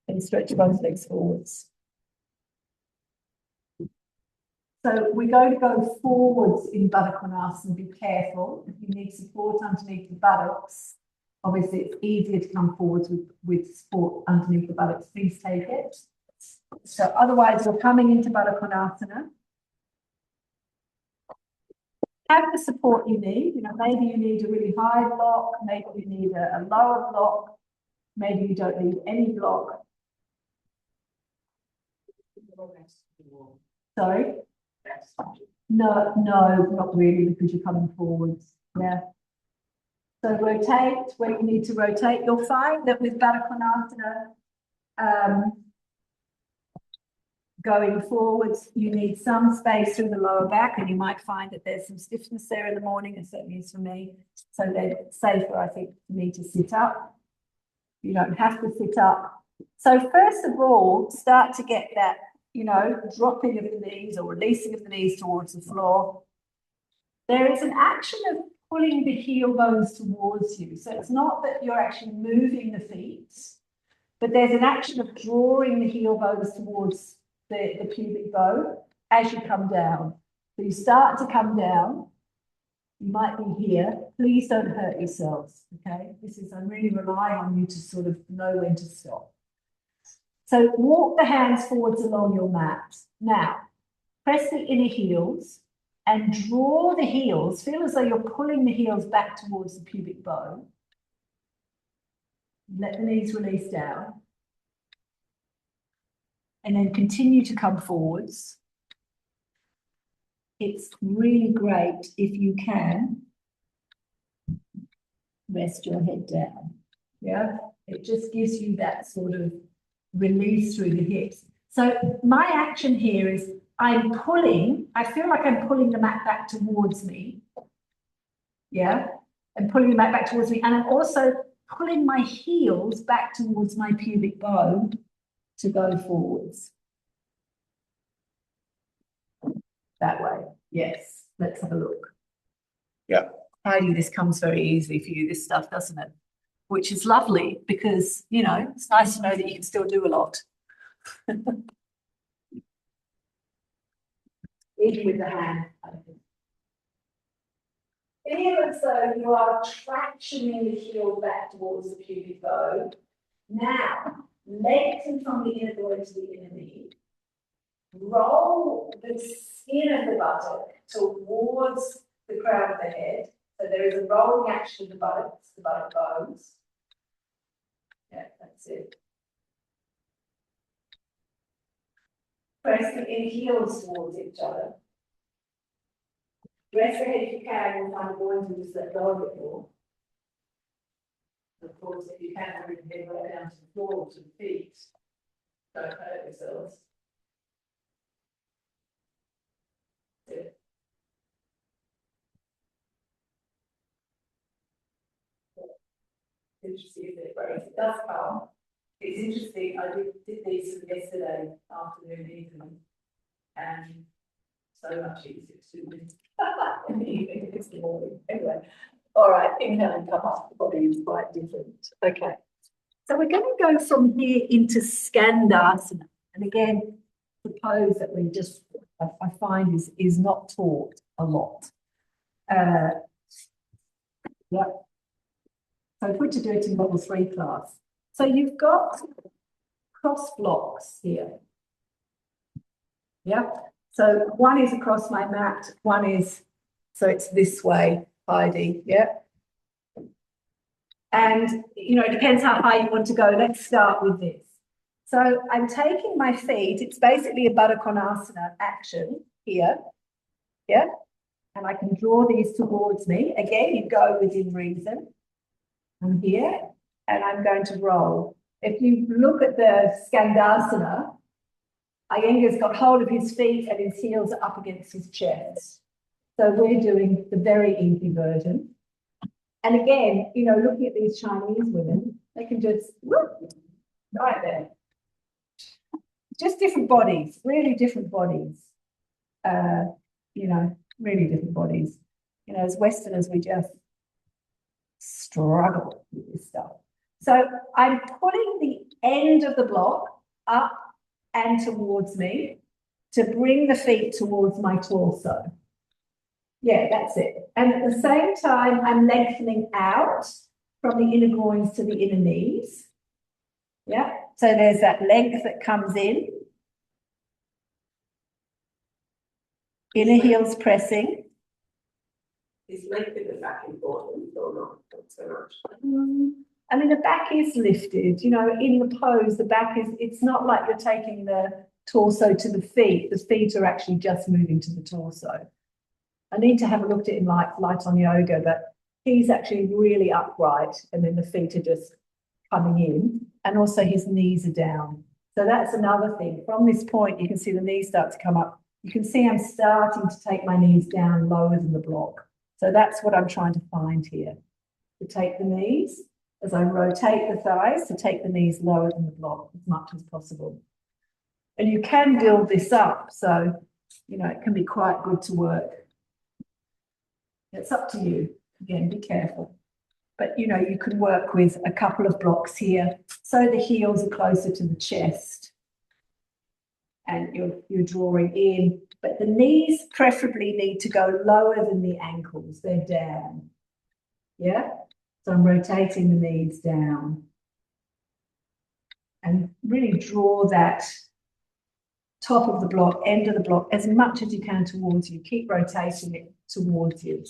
and stretch both legs forwards. So we're going to go forwards in Baddha Konasana. Be careful. If you need support underneath the buttocks, obviously it's easier to come forwards with support underneath the buttocks. Please take it. So otherwise, we're coming into Baddha Konasana. Have the support you need. You know, maybe you need a really high block, maybe you need a lower block, maybe you don't need any block. Sorry? No, not really, because you're coming forwards. Yeah. So rotate where you need to rotate. You'll find that with Baddha Konasana, going forwards, you need some space through the lower back, and you might find that there's some stiffness there in the morning, and certainly is for me. So then it's safer, I think, for me to sit up. You don't have to sit up. So first of all, start to get that dropping of the knees or releasing of the knees towards the floor. There is an action of pulling the heel bones towards you. So it's not that you're actually moving the feet, but there's an action of drawing the heel bones towards the pubic bone as you come down. So you start to come down. You might be here. Please don't hurt yourselves, okay? I'm really relying on you to sort of know when to stop. So walk the hands forwards along your mat. Now, press the inner heels and draw the heels. Feel as though you're pulling the heels back towards the pubic bone. Let the knees release down. And then continue to come forwards. It's really great if you can rest your head down. Yeah, it just gives you that sort of release through the hips. So my action here is I'm pulling, I feel like I'm pulling the mat back towards me. Yeah, I'm pulling the mat back towards me. And I'm also pulling my heels back towards my pubic bone to go forwards. That way. Yes, let's have a look. Yeah. Heidi, this comes very easily for you, this stuff, doesn't it? Which is lovely because, it's nice to know that you can still do a lot. Even with the hand. Feel as though you are tractioning the heel back towards the pubic bone. Now, lengthen from the inner groin to the inner knee. Roll the skin of the buttock towards the crown of the head. So there is a rolling action of the buttocks, the buttock bones. Yeah, that's it. Press the inner heels towards each other. Rest the head if you can and find a groin to just let go a bit more. Of course, if you can, bring the head right down to the floor, to the feet. Don't hurt yourselves. Good. Interesting, isn't it? It does come. It's interesting. I did these yesterday afternoon, evening, and so much easier to do in the evening. It's the morning. Anyway, all right. Inhale and come up. The body is quite different. Okay. So we're going to go from here into Skandasana, and again, the pose that we just I find is not taught a lot. Yeah. So if we're to do it in level 3 class. So you've got cross blocks here. Yeah. So one is across my mat, one is, so it's this way, Heidi, yeah. And, it depends how high you want to go. Let's start with this. So I'm taking my feet, it's basically a Baddha Konasana action here, yeah. And I can draw these towards me. Again, you go within reason. I'm here, and I'm going to roll. If you look at the Skandasana, Iyengar's got hold of his feet and his heels are up against his chest. So we're doing the very easy version. And again, looking at these Chinese women, they can just, whoop, right there. Just different bodies, really different bodies. Really different bodies. As Westerners, we just struggle with this stuff. So I'm putting the end of the block up and towards me to bring the feet towards my torso. Yeah, that's it. And at the same time, I'm lengthening out from the inner groins to the inner knees. Yeah, so there's that length that comes in. Inner heels pressing. Is length in the back important or not? Not so much. I mean, the back is lifted, in the pose, the back is, it's not like you're taking the torso to the feet. The feet are actually just moving to the torso. I need to have a look at it in light on yoga, but he's actually really upright and then the feet are just coming in and also his knees are down. So that's another thing. From this point, you can see the knees start to come up. You can see I'm starting to take my knees down lower than the block. So that's what I'm trying to find here. To take the knees, as I rotate the thighs, to take the knees lower than the block as much as possible. And you can build this up, so, you know, it can be quite good to work. It's up to you. Again, be careful. But, you know, you can work with a couple of blocks here, so the heels are closer to the chest. And you're drawing in, but the knees preferably need to go lower than the ankles. They're down. Yeah? So I'm rotating the knees down. And really draw that top of the block, end of the block, as much as you can towards you. Keep rotating it towards you.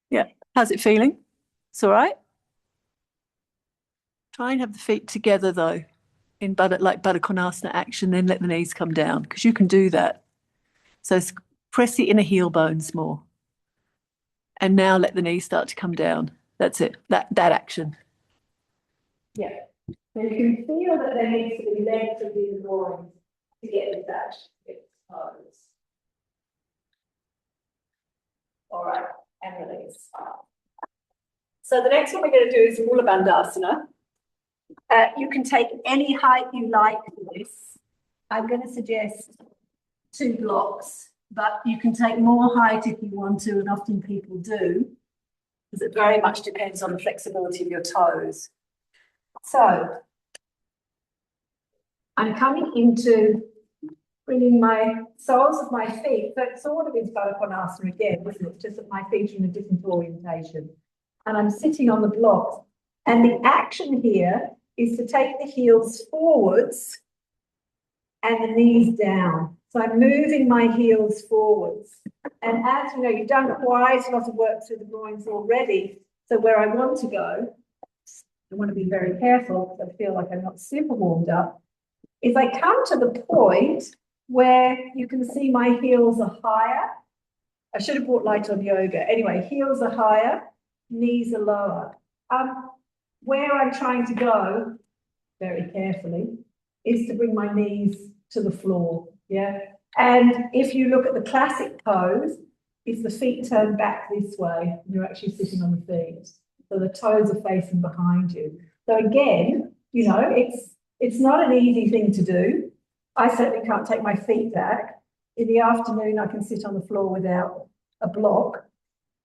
Yeah, how's it feeling? It's all right. Try and have the feet together though, in like Baddha Konasana action, then let the knees come down, because you can do that. So press the inner heel bones more. And now let the knees start to come down. That's it, that action. Yeah. So you can feel that there needs to be length of the groins to get this action. Pose. All right, and release. So the next one we're going to do is Mula Bandhasana. You can take any height you like for this. I'm going to suggest 2 blocks, but you can take more height if you want to, and often people do, because it very much depends on the flexibility of your toes. So I'm coming into bringing my soles of my feet, so it sort of is Baddha Konasana again, isn't it? Just that my feet are in a different orientation. And I'm sitting on the block. And the action here is to take the heels forwards and the knees down. So I'm moving my heels forwards. And as you know, you've done quite a lot of work through the groins already. So where I want to go, I want to be very careful because I feel like I'm not super warmed up, is I come to the point where you can see my heels are higher. I should have brought light on yoga. Anyway, heels are higher, knees are lower. Where I'm trying to go, very carefully, is to bring my knees to the floor, yeah? And if you look at the classic pose, is the feet turn back this way, and you're actually sitting on the feet. So the toes are facing behind you. So again, you know, it's not an easy thing to do. I certainly can't take my feet back. In the afternoon, I can sit on the floor without a block.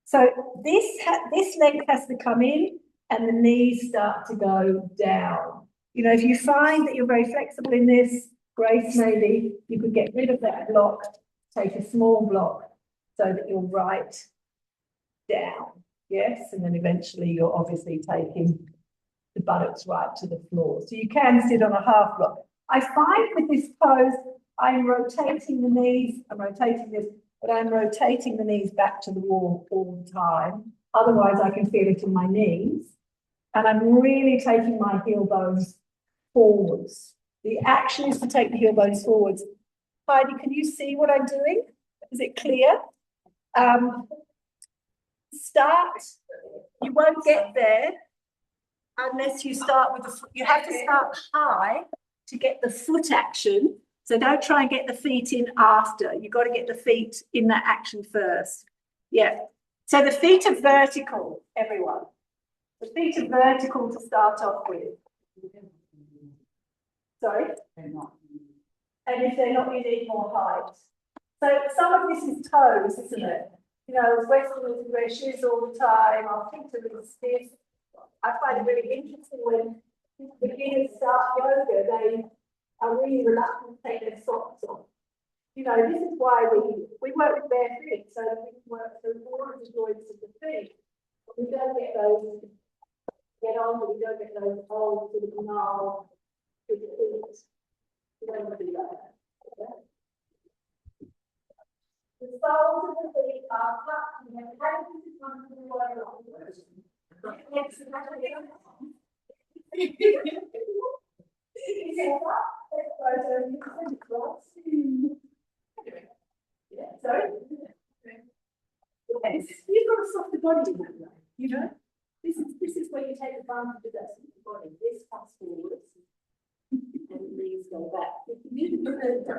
So this leg has to come in and the knees start to go down. You know, if you find that you're very flexible in this, Grace, maybe you could get rid of that block, take a small block so that you're right down. Yes, and then eventually you're obviously taking the buttocks right to the floor. So you can sit on a half block. I find with this pose, I'm rotating the knees, I'm rotating this, but I'm rotating the knees back to the wall all the time. Otherwise, I can feel it in my knees. And I'm really taking my heel bones forwards. The action is to take the heel bones forwards. Heidi, can you see what I'm doing? Is it clear? Start. You won't get there unless you start with the, you have to start high to get the foot action. So don't try and get the feet in after. You've got to get the feet in that action first. Yeah. So the feet are vertical, everyone. The feet are vertical to start off with. Sorry? And if they're not, you need more height. So some of this is toes, isn't it? You know, as Westerners wear shoes all the time, our feet are really stiff. I find it really interesting when beginners start yoga, they are really reluctant to take their socks off. You know, this is why we work with bare feet, so that we can work through all of the joints of the feet. But we don't get those, we don't get those holes to the canal with the feet. We don't want to do that. Okay? The soles of the feet are flat, and then this is one of the way along. Yes, yeah, sorry. Yes, you've got a softer body in that way, you know. This is where you take advantage of that softer body. This comes forwards and knees go back. The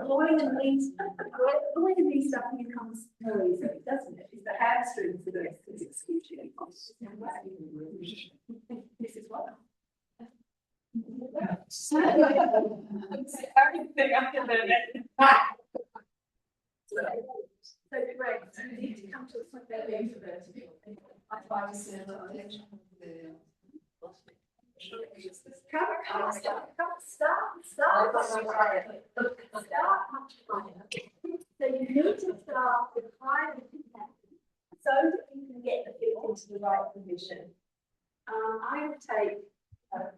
groin and knees stuff here comes very easy, doesn't it? It's the hamstrings that are This is what. So everything I can learn. So great, so you need to come to a point where you're vertical. I try to see start much higher. So you need to start with higher impact so that you can get the feet into the right position. I would take,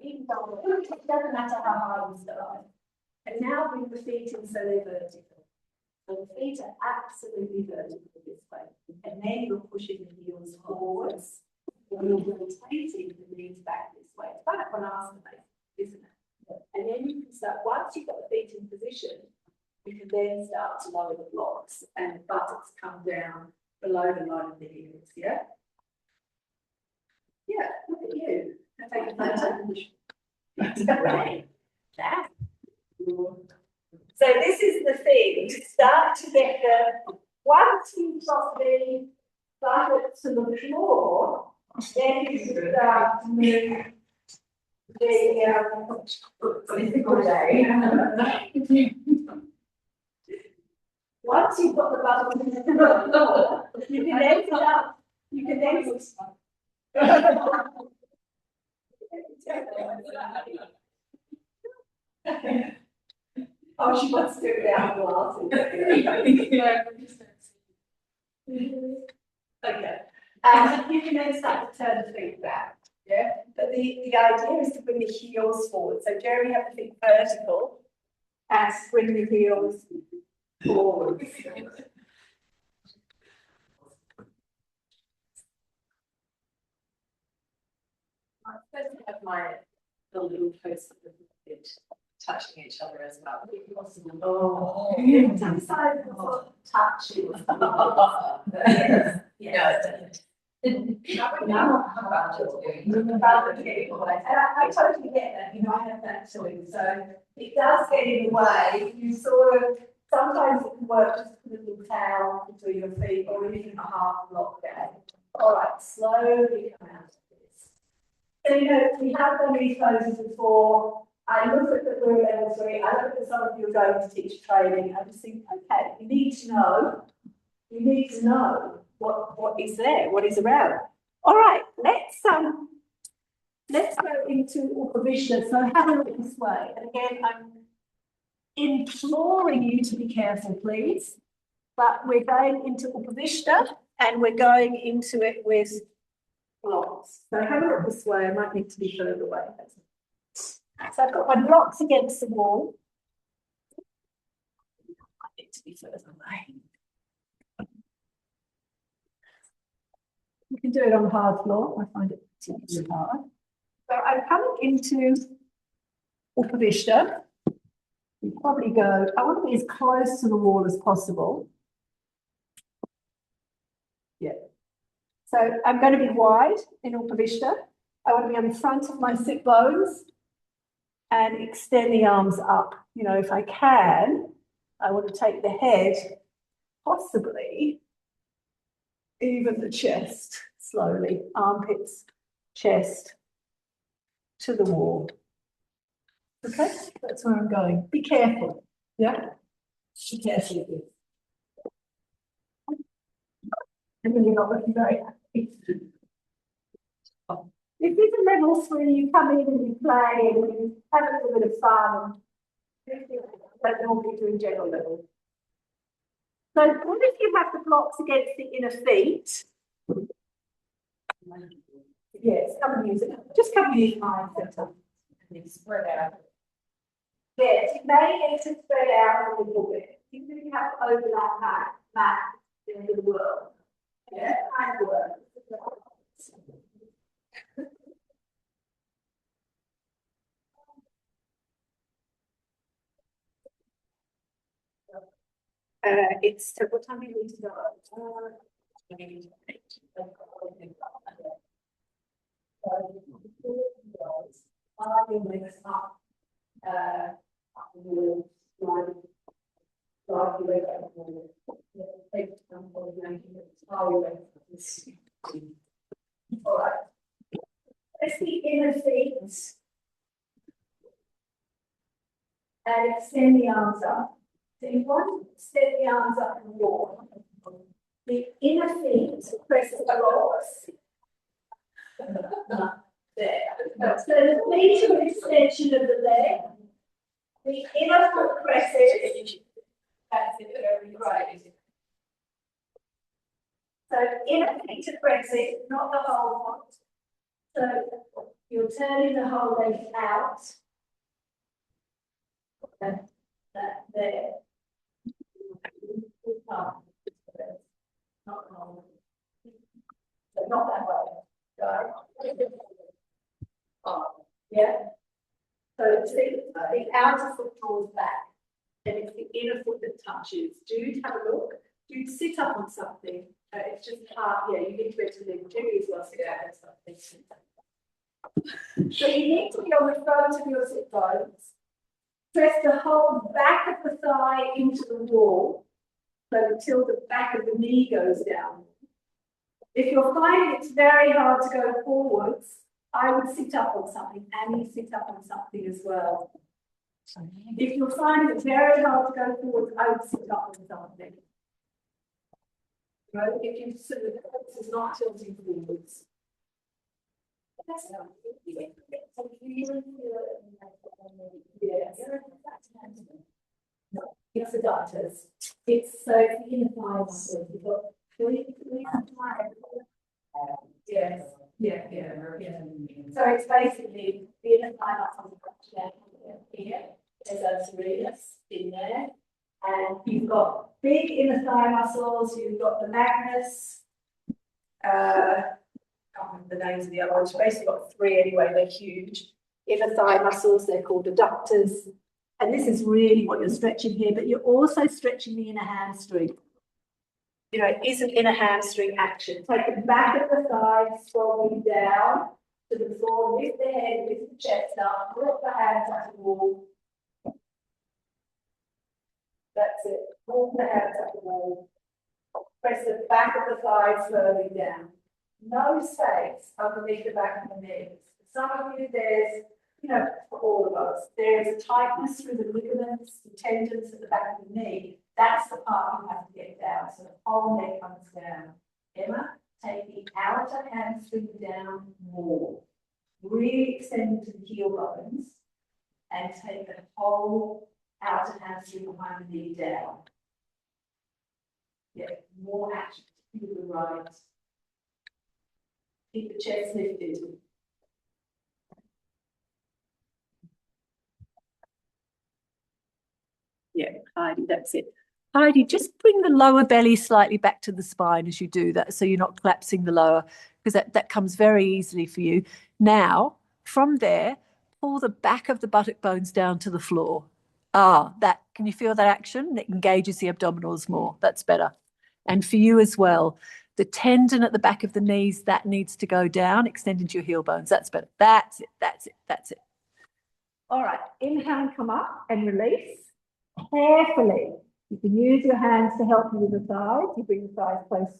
even though it doesn't matter how high you start, and now bring the feet in so they're vertical. So the feet are absolutely vertical this way, and then you're pushing the heels forwards, or you're rotating the knees back this way. It's kind of an isn't it? And then you can start, once you've got the feet in position, you can then start to lower the blocks and the buttocks come down below the line of the heels, yeah? Yeah, look at you. Take a photo. That's great. That. So this is the thing, to start to get the, once you've got the buttocks to the floor, then you can start to move the physical day. Once you've got the buttocks to the floor, you can then start, you can then oh, she wants to do it out of okay. You can then start to turn the feet back. Yeah. But the idea is to bring the heels forward. So Jeremy, have the feet vertical and bring the heels forward. I'm supposed to have the little toes of the bit touching each other as well. Oh, every time side touch it. Yes. Yes. I totally get that, you know, I have that too. So it does get in the way. You sort of, sometimes it can work just put a little towel between your feet or even a half block down. All right, slowly come out of this. So, you know, we have done these poses before. I look at the we're level 3, I look at some of you are going to teach training, I just think, okay, you need to know what is there, what is around. All right, let's go into Upavishta. So have a look this way. And again, I'm imploring you to be careful, please. But we're going into Upavishta and we're going into it with blocks. So have a look this way. I might need to be further away. So I've got my blocks against the wall. I need to be further away. You can do it on hard floor. I find it particularly hard. So I'm coming into Upavishta. You probably go, I want to be as close to the wall as possible. Yeah. So I'm going to be wide in Upavishta. I want to be on the front of my sit bones and extend the arms up. You know, if I can, I want to take the head, possibly even the chest, slowly, armpits, chest, to the wall. Okay, that's where I'm going. Be careful, yeah? Be careful. I mean, you're not looking very happy. If these are levels where you come in and you play and you have a little bit of fun, don't normally do in general level. So what if you have the blocks against the inner feet? Yes, come and use it. Just come and use mine. Spread out. Yes, you may need to spread out a little bit. You really have to overlap that in the world. Yeah, I work. It's so what time do you need to go? All right. Press the inner feet and extend the arms up. So you want to extend the arms up and walk. The inner feet press across. There. So the feet are an extension of the leg. The inner foot presses. That's it, very great. So inner feet are pressing, not the whole foot. So you're turning the whole leg out. That there. Not the whole. So not that way. Right. Yeah. So it's the outer foot draws back, and it's the inner foot that touches. Do have a look. Do sit up on something. It's just hard. Yeah, you need to actually do as well. Sit down on something. So you need to be on the front of your sit bones. Press the whole back of the thigh into the wall, so until the back of the knee goes down. If you're finding it's very hard to go forwards, I would sit up on something, and you sit up on something as well. If you're finding it very hard to go forwards, I would sit up on something. Right? If you sort of, this is not tilting forwards. Yes. No, it's adductors. It's so it's the inner thigh muscles. You've got three. Yes. Yeah. So it's basically the inner thigh muscles here. There's a serratus in there, and you've got big inner thigh muscles. You've got the magnus. Can't remember the names of the other ones. You've basically got three anyway. They're huge. Inner thigh muscles. They're called adductors, and this is really what you're stretching here. But you're also stretching the inner hamstring. You know, it is an inner hamstring action. Take the back of the thigh, scrolling down to the floor, lift the head, lift the chest up, put the hands at the wall. That's it. Walk the hands at the wall. Press the back of the thigh slowly down. No space underneath the back of the knees. Some of you, there's, you know, for all of us, there's a tightness through the ligaments, the tendons at the back of the knee. That's the part you have to get down. So the whole neck comes down. Emma, take the outer hamstring down more. Really extend to the heel bones and take the whole outer hamstring behind the knee down. Yeah, more action to the right. Keep the chest lifted. Yeah, Heidi, that's it. Heidi, just bring the lower belly slightly back to the spine as you do that, so you're not collapsing the lower, because that comes very easily for you. Now, from there, pull the back of the buttock bones down to the floor. That, can you feel that action? It engages the abdominals more. That's better. And for you as well, the tendon at the back of the knees, that needs to go down, extend into your heel bones. That's better. That's it. All right, inhale and come up and release. Carefully, you can use your hands to help you with the thighs. You bring the thighs close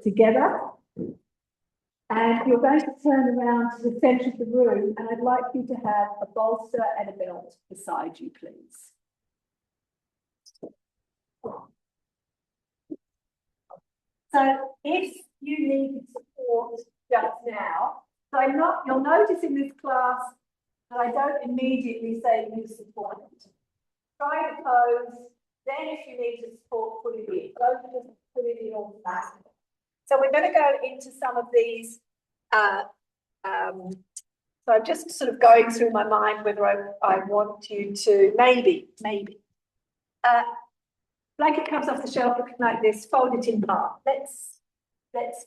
together. And you're going to turn around to the centre of the room, and I'd like you to have a bolster and a belt beside you, please. So if you need support just now, so you'll notice in this class that I don't immediately say use support. Try the pose, then if you need to support, put it in. Don't just put it in all the back. So we're going to go into some of these. So I'm just sort of going through my mind whether I want you to, maybe. Blanket comes off the shelf looking like this, fold it in half. Let's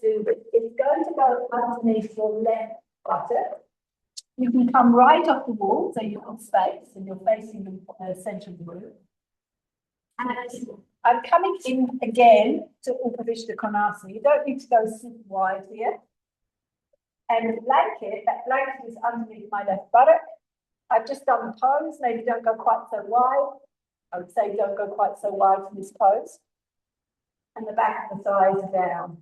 do it. It's going to go underneath your left buttock. You can come right off the wall, so you've got space and you're facing the centre of the room. And I'm coming in again to Upavishta Konasana. You don't need to go super wide here. And the blanket, that blanket is underneath my left buttock. I've just done the pose, maybe don't go quite so wide. I would say don't go quite so wide for this pose. And the back of the thighs are down.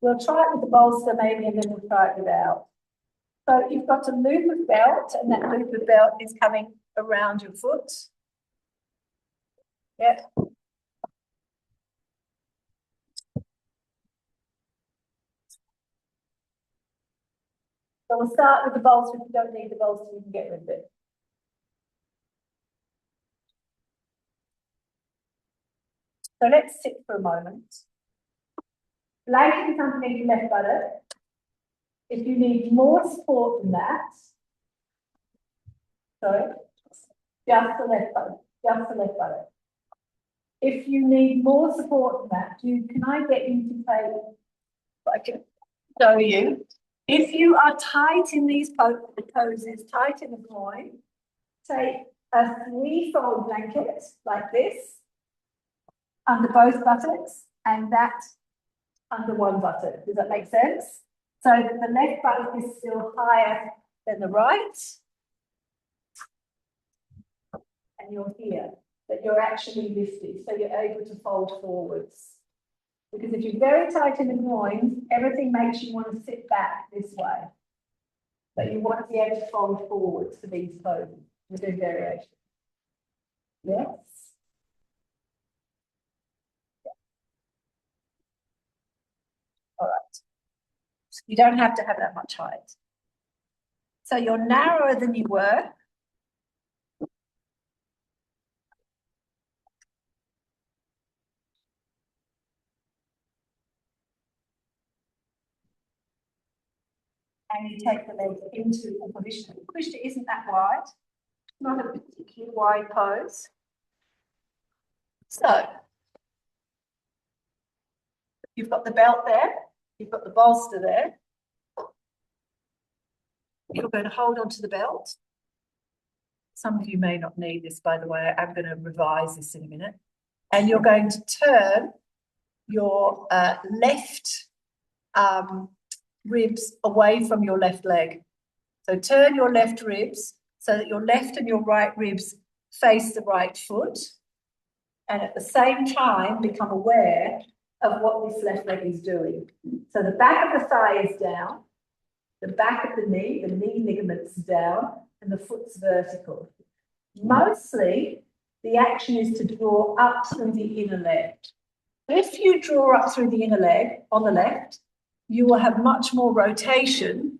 We'll try it with the bolster maybe, and then we'll try it without. So you've got a loop of belt, and that loop of belt is coming around your foot. Yeah. So we'll start with the bolster. If you don't need the bolster, you can get rid of it. So let's sit for a moment. Blanket is underneath your left buttock. If you need more support than that, sorry, just the left buttock, just the left buttock. If you need more support than that, can I get you to take, I can show you. If you are tight in these poses, tight in the groin, take a 3-fold blanket like this under both buttocks and that under one buttock. Does that make sense? So that the left buttock is still higher than the right. And you're here, that you're actually lifted, so you're able to fold forwards. Because if you're very tight in the groins, everything makes you want to sit back this way. But you want to be able to fold forwards for these poses. We're doing variation. Yes. All right. You don't have to have that much height. So you're narrower than you were. And you take the leg into a position. Krishna isn't that wide, not a particularly wide pose. So you've got the belt there, you've got the bolster there. You're going to hold on to the belt. Some of you may not need this, by the way. I'm going to revise this in a minute. And you're going to turn your left ribs away from your left leg. So turn your left ribs so that your left and your right ribs face the right foot. And at the same time, become aware of what this left leg is doing. So the back of the thigh is down, the back of the knee ligaments down, and the foot's vertical. Mostly, the action is to draw up through the inner leg. If you draw up through the inner leg on the left, you will have much more rotation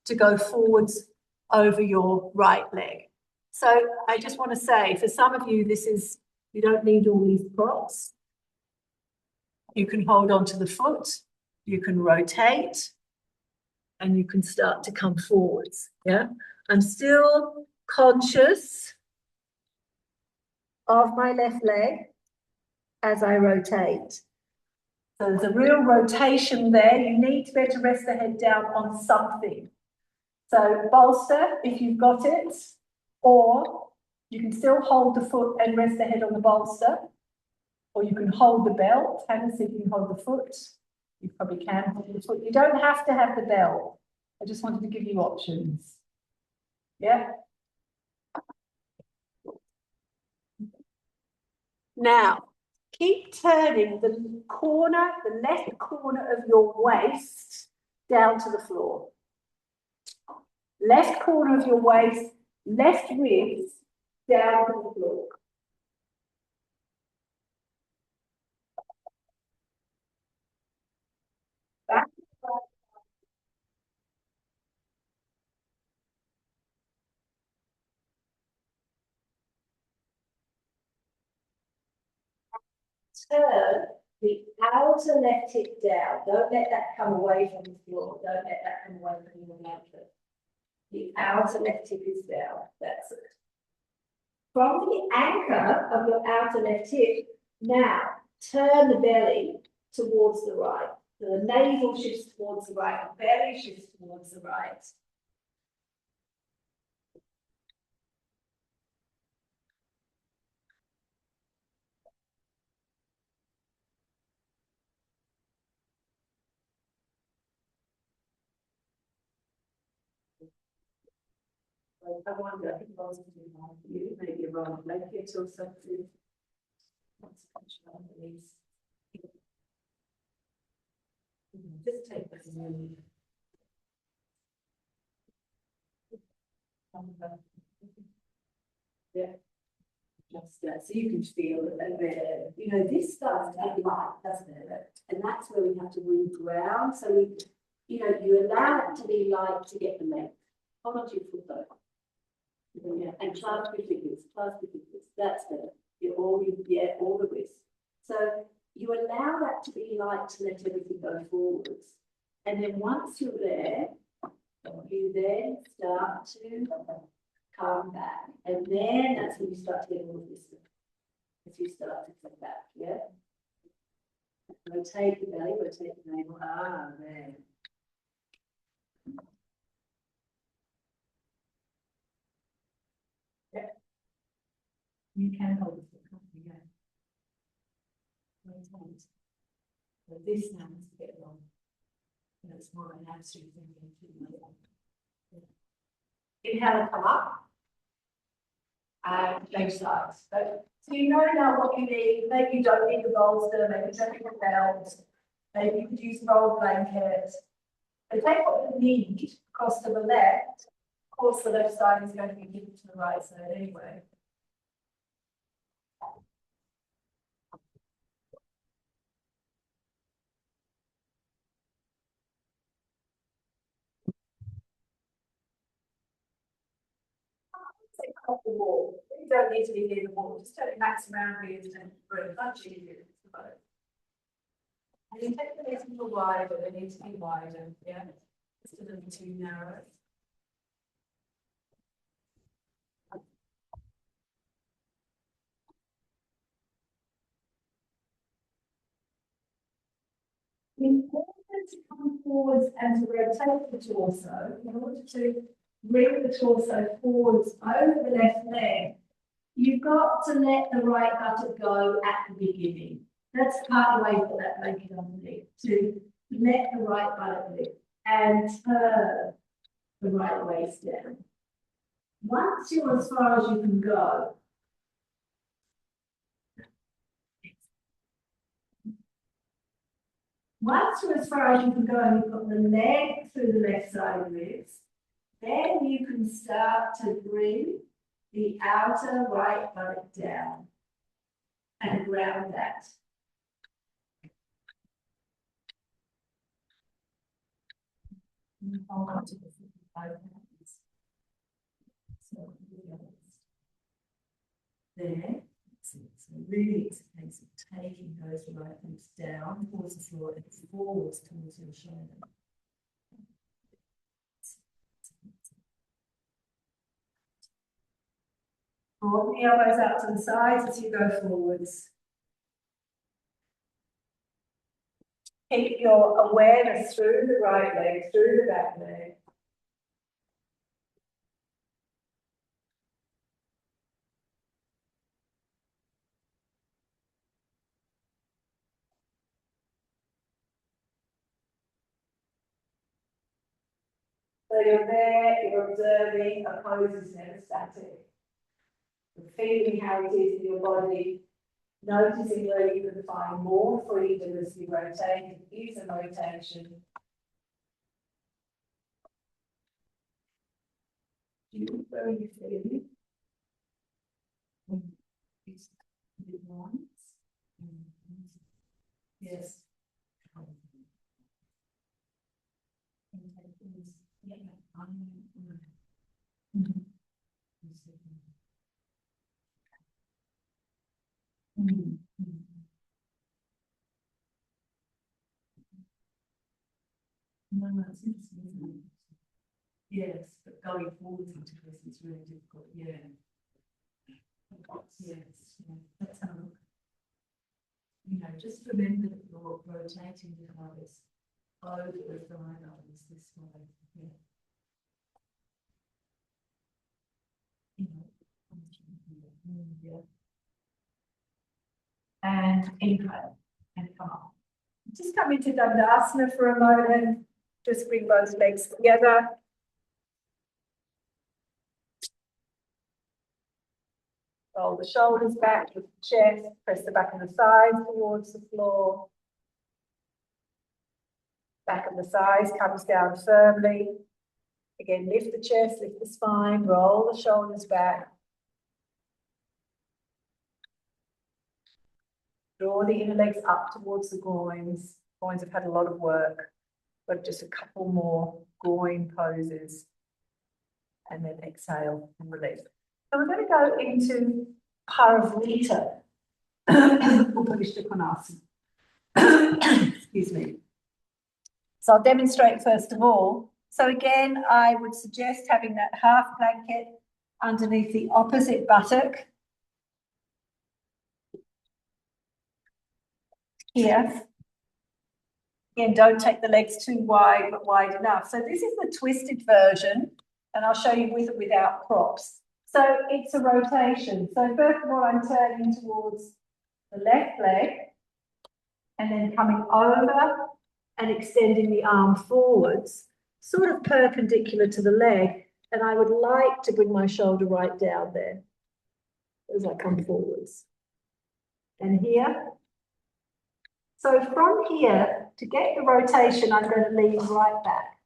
to go forwards over your right leg. So I just want to say, for some of you, you don't need all these props. You can hold on to the foot, you can rotate, and you can start to come forwards. Yeah, I'm still conscious of my left leg as I rotate. So there's a real rotation there. You need to be able to rest the head down on something. So bolster, if you've got it, or you can still hold the foot and rest the head on the bolster, or you can hold the belt. Hannah said you can hold the foot. You probably can hold the foot. You don't have to have the belt. I just wanted to give you options. Yeah. Now, keep turning the left corner of your waist down to the floor. Left corner of your waist, left ribs down to the floor. Back. Turn the outer left hip down. Don't let that come away from the floor. Don't let that come away from your blanket. The outer left hip is down. That's it. From the anchor of your outer left hip, now turn the belly towards the right. So the navel shifts towards the right, the belly shifts towards the right. I wonder if it was you, maybe around blanket or something. Just take this. Yeah. Just so you can feel it a bit. You know, this starts to get light, doesn't it? And that's where we have to really ground. So we, you know, you allow it to be light to get the length. Hold on to your foot though. Yeah, and clasp your fingers, clasp your fingers. That's it. You're all the wrist. So you allow that to be light to let everything go forwards. And then once you're there, you then start to come back. And then that's when you start to get all of this. As you start to come back, yeah? Rotate the belly, rotate the navel. Ah, there. Yeah. You can hold it for company, yeah. Rotate. But this now is a bit long. And it's more an abstract thing than Inhale and come up. And change sides. So you know now what you need. Maybe you don't need the bolster, maybe you don't need the belt, maybe you could use an old blanket. But take what you need across to the left. Of course, the left side is going to be given to the right side anyway. Take off the wall. You don't need to be near the wall. Just turn it max around here and bring much easier. And you take the knees a little wider, they need to be wider, yeah? Just a little too narrow. Important to come forwards and to rotate the torso. In order to bring the torso forwards over the left leg, you've got to let the right buttock go at the beginning. That's part of the way for that blanket underneath, to let the right buttock lift and turn the right waist down. Once you're as far as you can go, once you're as far as you can go and you've got the leg through the left side of the ribs, then you can start to bring the outer right buttock down and ground that. Hold on to the both hands. So there. So really it's a case of taking those right hips down towards the floor and forwards towards your shoulder. Hold the elbows out to the sides as you go forwards. Keep your awareness through the right leg, through the back leg. So you're there, you're observing, a pose is never static. You're feeling how it is in your body, noticing where you can find more freedom as you rotate. Use a rotation. Where are you feeling? Yes. No, it's interesting. Yes, but going forward into this is really difficult. Yeah. Yes, yeah. That's how. You know, just remember that you're rotating the pelvis over the thigh bones this way. Yeah. You know, yeah. And inhale and come up. Just come into Dandasana for a moment. Just bring both legs together. Roll the shoulders back with the chest, press the back of the thighs towards the floor. Back of the thighs comes down firmly. Again, lift the chest, lift the spine, roll the shoulders back. Draw the inner legs up towards the groins. Groins have had a lot of work, but just a couple more groin poses. And then exhale and release. So we're going to go into Parivrita. Excuse me. So I'll demonstrate first of all. So again, I would suggest having that half blanket underneath the opposite buttock. Here. Again, don't take the legs too wide, but wide enough. So this is the twisted version, and I'll show you with or without props. So it's a rotation. So first of all, I'm turning towards the left leg, and then coming over and extending the arm forwards, sort of perpendicular to the leg. And I would like to bring my shoulder right down there as I come forwards. And here. So from here, to get the rotation, I'm going to lean right back.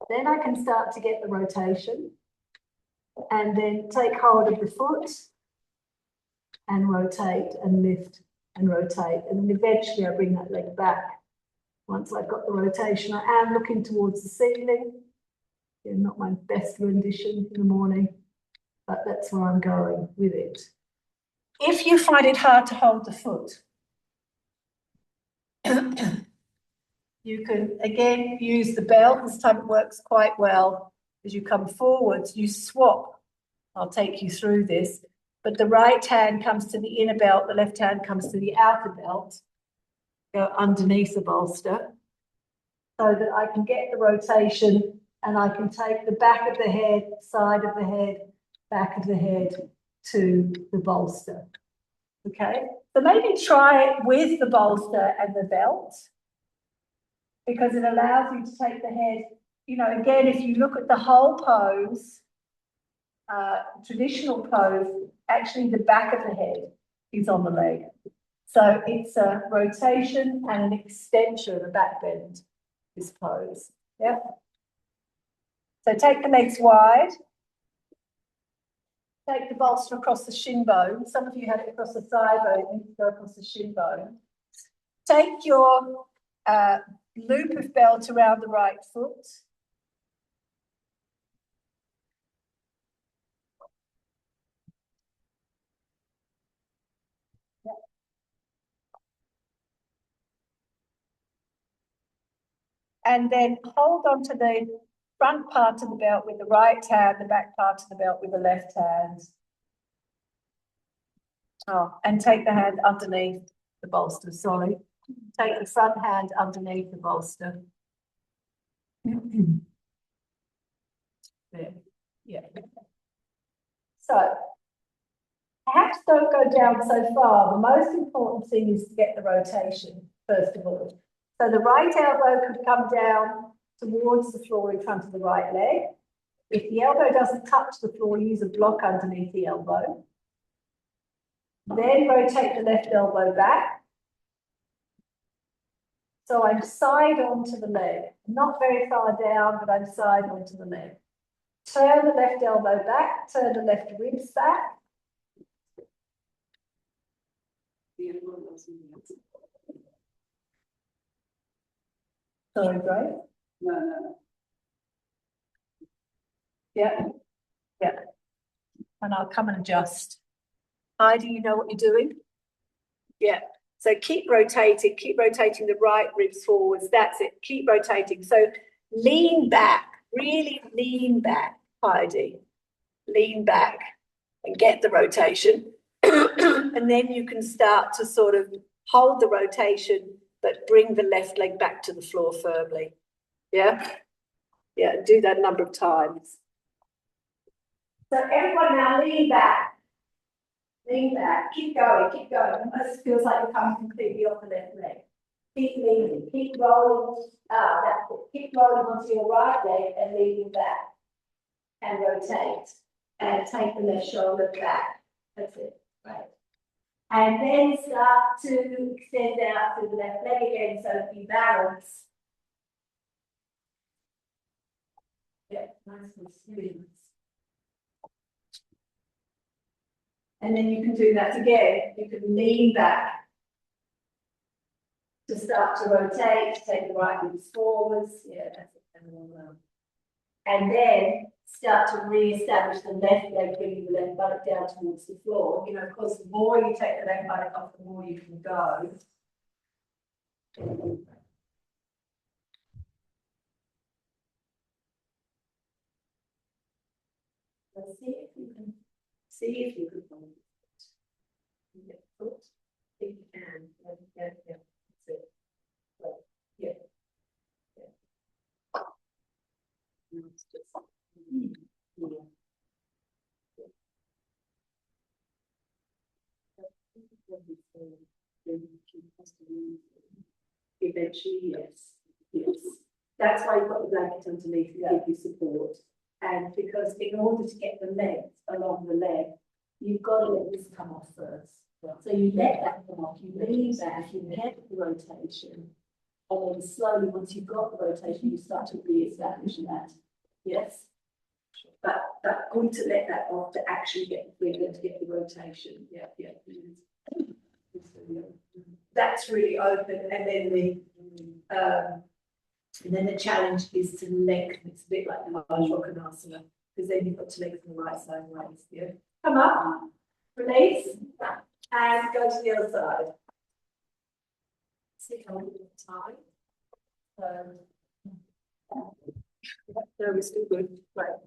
Then I can start to get the rotation and then take hold of the foot and rotate and lift and rotate. And then eventually I bring that leg back. Once I've got the rotation, I am looking towards the ceiling. Again, not my best rendition in the morning, but that's where I'm going with it. If you find it hard to hold the foot, you can again use the belt. This time it works quite well. As you come forwards, you swap. I'll take you through this, but the right hand comes to the inner belt, the left hand comes to the outer belt. Go underneath the bolster so that I can get the rotation and I can take the back of the head, side of the head, back of the head to the bolster. Okay, so maybe try it with the bolster and the belt, because it allows you to take the head, you know, again, if you look at the whole pose, traditional pose, actually the back of the head is on the leg. So it's a rotation and an extension, a back bend, this pose. Yeah. So take the legs wide. Take the bolster across the shin bone. Some of you had it across the thigh bone, you need to go across the shin bone. Take your loop of belt around the right foot. Yeah. And then hold on to the front part of the belt with the right hand, the back part of the belt with the left hand. Oh, and take the hand underneath the bolster, sorry. Take the front hand underneath the bolster. There. Yeah. So, perhaps don't go down so far. The most important thing is to get the rotation, first of all. So the right elbow could come down towards the floor in front of the right leg. If the elbow doesn't touch the floor, use a block underneath the elbow. Then rotate the left elbow back. So I'm side onto the leg, not very far down, but I'm side onto the leg. Turn the left elbow back, turn the left ribs back. Sorry, Grace? No. Yeah, yeah. And I'll come and adjust. Heidi, you know what you're doing? Yeah. So keep rotating the right ribs forwards. That's it. Keep rotating. So lean back, really lean back, Heidi. Lean back and get the rotation. And then you can start to sort of hold the rotation, but bring the left leg back to the floor firmly. Yeah? Yeah, do that a number of times. So everyone now lean back. Lean back, keep going, keep going. Almost feels like you're coming completely off the left leg. Keep leaning, keep rolling, that's it. Keep rolling onto your right leg and leaning back. And rotate. And take the left shoulder back. That's it, right. And then start to extend out to the left leg again, so you balance. Yeah, nice and smooth. And then you can do that again. You can lean back to start to rotate, take the right hips forwards. Yeah, that's it. And then start to re-establish the left leg, bringing the left buttock down towards the floor. You know, of course, the more you take the left buttock off, the more you can go. Let's see if you can find it. Yeah, foot. I think you can. Yeah, that's it. Well, yeah. It's just, yeah. Eventually, yes. That's why you've got the blanket underneath to give you support. And because in order to get the length along the leg, you've got to let this come off first. So you let that come off, you lean back, you get the rotation, and then slowly, once you've got the rotation, you start to re-establish that. Yes? But good to let that off to actually get the freedom to get the rotation. Yeah. That's really open, and then the challenge is to lengthen. It's a bit like the Vajrakanasana, because then you've got to lengthen the right side waist. Yeah. Come up, release, and go to the other side. Sit on the time. No, we're still good. Right.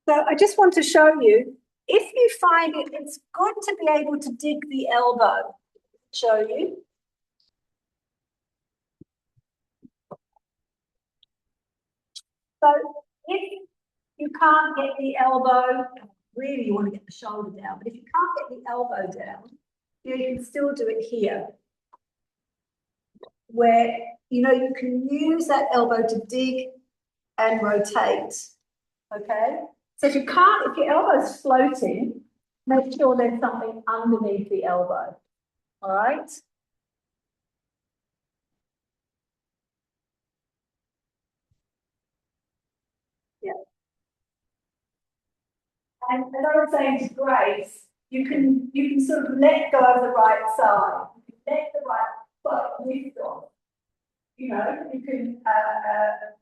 So I just want to show you, if you find it's good to be able to dig the elbow. Show you. So if you can't get the elbow, really you want to get the shoulder down, but if you can't get the elbow down, you can still do it here. Where, you can use that elbow to dig and rotate, okay? So if your elbow's floating, make sure there's something underneath the elbow, all right? Yeah. And as I was saying to Grace, you can sort of let go of the right side. You can let the right foot lift off. You can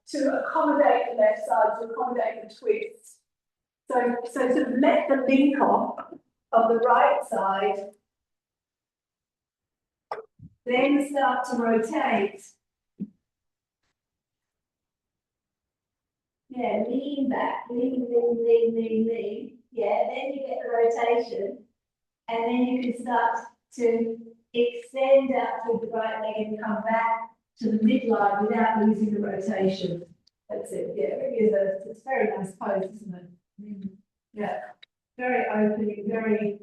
to accommodate the left side, to accommodate the twist. So sort of let the link off of the right side, then start to rotate. Yeah, lean back, lean. Yeah, then you get the rotation, and then you can start to extend out through the right leg and come back to the midline without losing the rotation. That's it. Yeah, it's a very nice pose, isn't it? Yeah, very opening, very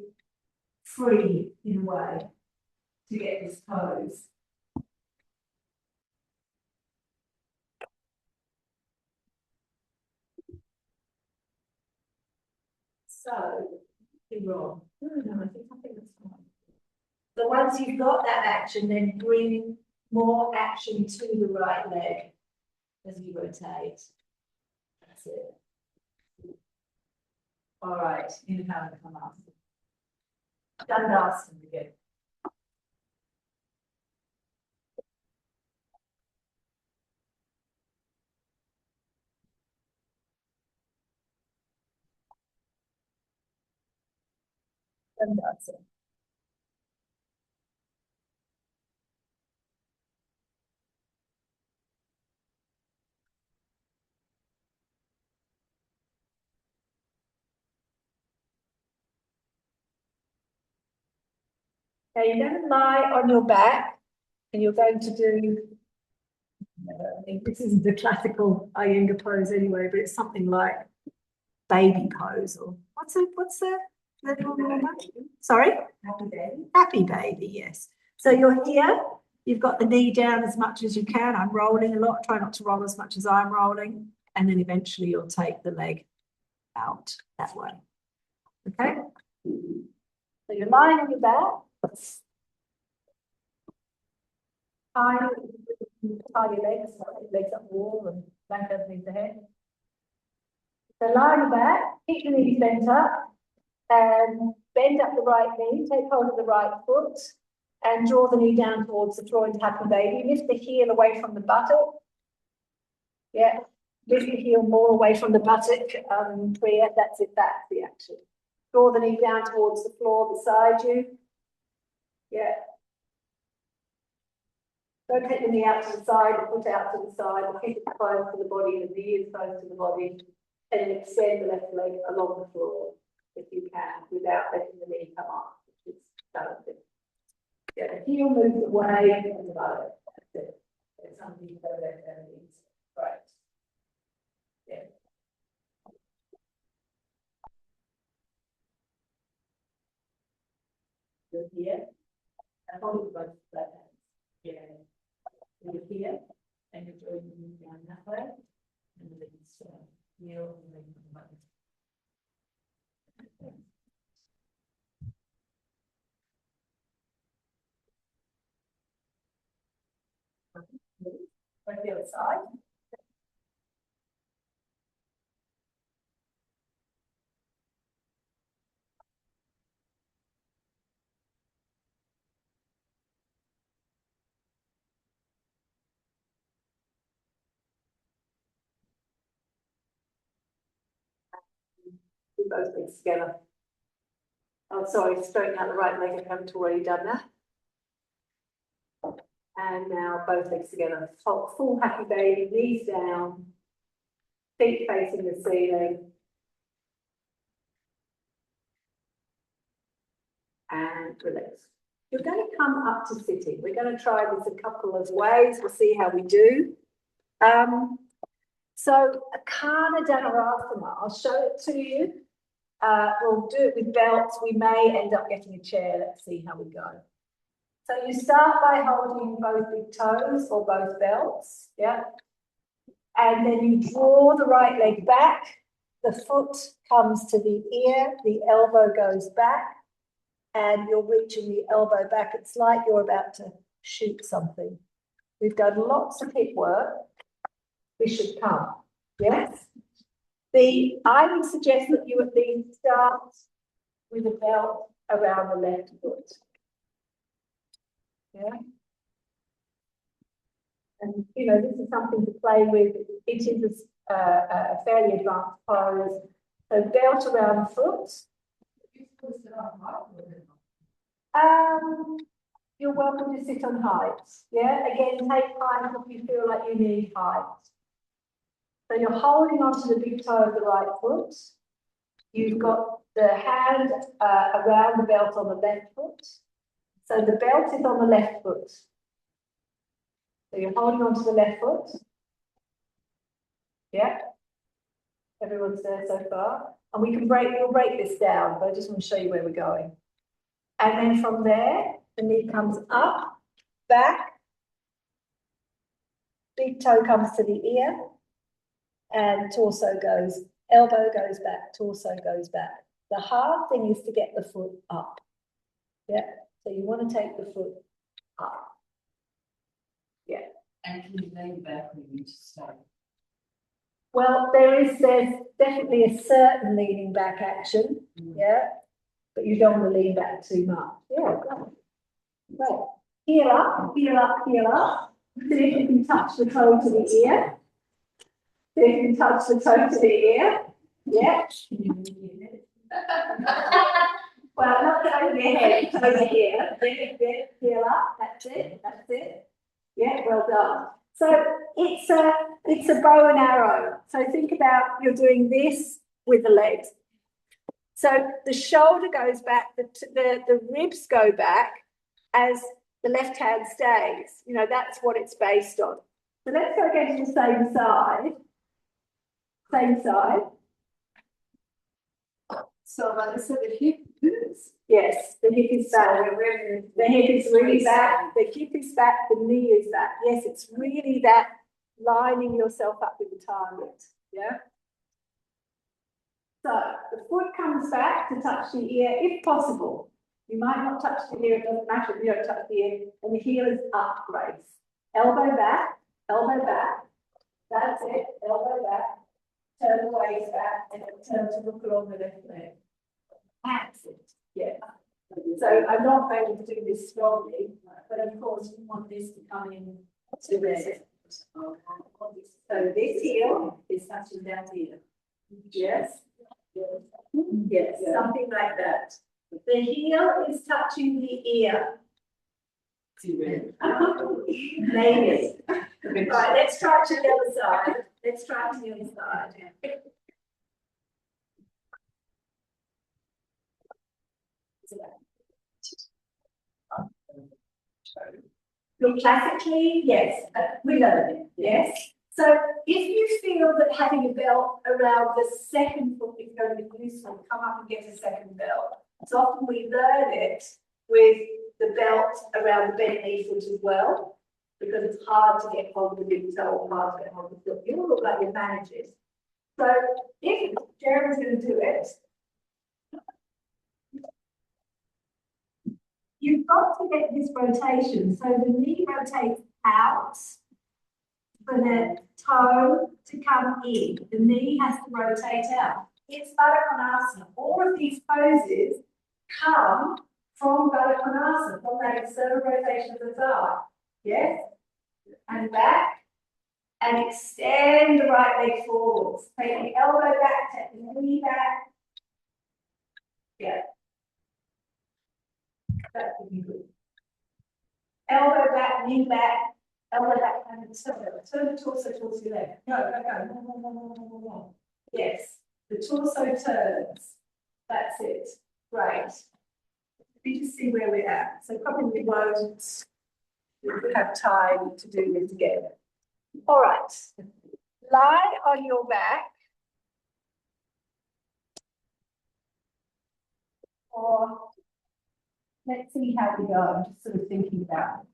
free in a way to get this pose. So, wrong. No, I think that's fine. So once you've got that action, then bring more action to the right leg as you rotate. That's it. All right, inhale and come up. Dandasana again. Dandasana. Now you're going to lie on your back and you're going to do, I think this isn't the classical Iyengar pose anyway, but it's something like baby pose or what's the little woman? Sorry? Happy baby. Happy baby, yes. So you're here, you've got the knee down as much as you can. I'm rolling a lot, try not to roll as much as I'm rolling. and then eventually you'll take the leg out that way. Okay? So you're lying on your back. Tie your legs up wall and back underneath the head. So lie on your back, keep your knees bent up, and bend up the right knee, take hold of the right foot, and draw the knee down towards the floor into happy baby. Lift the heel away from the buttock. Yeah, lift the heel more away from the buttock. Priya, that's it, that's the action. Draw the knee down towards the floor beside you. Yeah. Don't take the knee out to the side, the foot out to the side, or keep it close to the body, the knee is close to the body, and then extend the left leg along the floor if you can, without letting the knee come up, which is balancing. Yeah, the heel moves away from the body. That's it. There's something so that means right. Yeah. You're here. I hold it both flat hands. Yeah. You're here, and you're drawing the knee down that way, and then it's heel and then the body. Right the other side. Do both legs together. Oh, sorry, straighten out the right leg. I haven't already done that. And now both legs together. Full happy baby, knees down, feet facing the ceiling. And relax. You're going to come up to sitting. We're going to try this a couple of ways. We'll see how we do. So Akana Dhanurasana, I'll show it to you. We'll do it with belts. We may end up getting a chair. Let's see how we go. So you start by holding both big toes or both belts, yeah? And then you draw the right leg back. The foot comes to the ear, the elbow goes back, and you're reaching the elbow back. It's like you're about to shoot something. We've done lots of hip work. We should come, yes? I would suggest that you at least start with a belt around the left foot. Yeah. And, you know, this is something to play with. It is a fairly advanced pose. So belt around the foot. You're welcome to sit on height. Yeah, again, take time if you feel like you need height. So you're holding onto the big toe of the right foot. You've got the hand around the belt on the left foot. So the belt is on the left foot. So you're holding onto the left foot. Yeah. Everyone's there so far. And we'll break this down, but I just want to show you where we're going. And then from there, the knee comes up, back. Big toe comes to the ear. And torso goes, elbow goes back, torso goes back. The hard thing is to get the foot up. Yeah. So you want to take the foot up. Yeah. And can you lean back when you stay? Well, there's definitely a certain leaning back action, yeah, but you don't want to lean back too much. Yeah, great. Heel up, heel up, heel up. See if you can touch the toe to the ear. See if you can touch the toe to the ear. Yeah. Well, not over your head, over here. Heel up, that's it, that's it. Yeah, well done. So it's a bow and arrow. So think about you're doing this with the legs. So the shoulder goes back, the ribs go back as the left hand stays. You know, that's what it's based on. So let's go again to the same side. Same side. So the hip is. Yes, the hip is back. The hip is really back. The hip is back. The knee is back. Yes, it's really that lining yourself up with the target. Yeah. So the foot comes back to touch the ear if possible. You might not touch the ear, it doesn't matter if you don't touch the ear, and the heel is up, Grace. Elbow back, elbow back. That's it, elbow back. Turn the waist back and then turn to look along the left leg. That's it, yeah. So I'm not going to do this strongly, but of course you want this to come in to there. So this heel is touching down here. Yes. Yes, something like that. The heel is touching the ear. Maybe. Right, let's try it to the other side. Let's try it to the other side. Look, classically, yes, we learn it, yes. So if you feel that having a belt around the second foot is going to be useful, come up and get a second belt. So often we learn it with the belt around the bent knee foot as well, because it's hard to get hold of the big toe, hard to get hold of the foot. You'll look like you manage it. So if Jeremy's going to do it, you've got to get this rotation. So the knee rotates out for the toe to come in. The knee has to rotate out. It's Baddha Konasana. All of these poses come from Baddha Konasana, from that external rotation of the thigh. Yes? And back. And extend the right leg forwards. Take the elbow back, take the knee back. Yeah. That would be good. Elbow back, knee back, elbow back, and turn the torso towards your leg. No. Yes, the torso turns. That's it. Great. Let me just see where we're at. So probably we won't have time to do this again. All right. Lie on your back. Or let's see how we go. I'm just sort of thinking about this.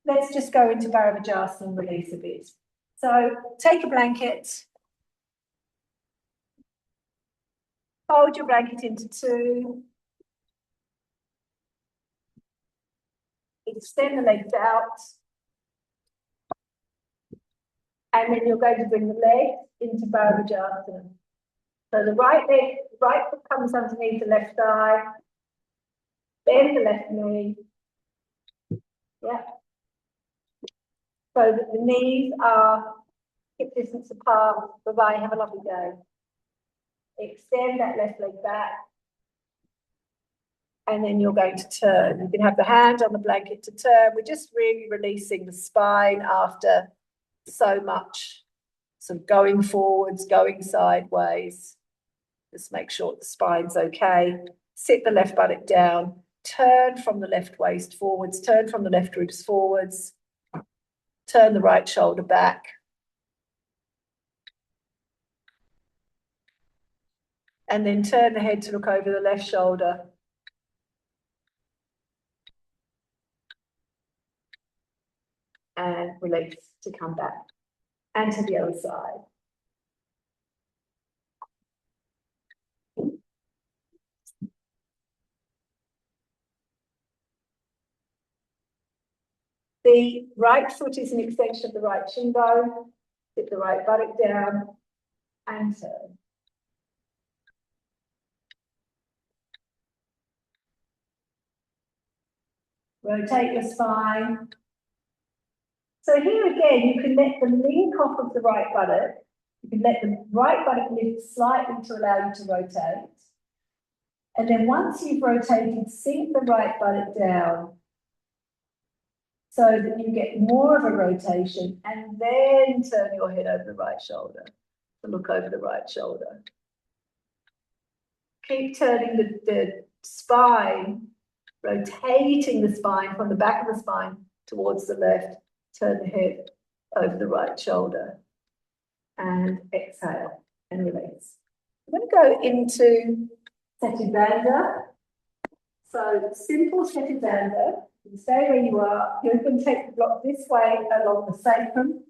Let's just go into Bharamajasana and release a bit. So take a blanket. Fold your blanket into two. Extend the legs out. And then you're going to bring the legs into Bharamajasana. So the right foot comes underneath the left thigh. Bend the left knee. Yeah. So that the knees are hip distance apart. Bye-bye, have a lovely day. Extend that left leg back. And then you're going to turn. You can have the hand on the blanket to turn. We're just really releasing the spine after so much. So going forwards, going sideways. Just make sure the spine's okay. Sit the left buttock down. Turn from the left waist forwards. Turn from the left ribs forwards. Turn the right shoulder back. And then turn the head to look over the left shoulder. And release to come back. And to the other side. The right foot is an extension of the right shin bone. Sit the right buttock down and turn. Rotate your spine. So here again, you can let the link off of the right buttock. You can let the right buttock lift slightly to allow you to rotate. And then once you've rotated, sink the right buttock down so that you get more of a rotation, and then turn your head over the right shoulder to look over the right shoulder. Keep turning the spine, rotating the spine from the back of the spine towards the left. Turn the head over the right shoulder and exhale and release. I'm going to go into Seti Bandha. So simple Seti Bandha. You stay where you are. You're going to take the block this way along the sacrum.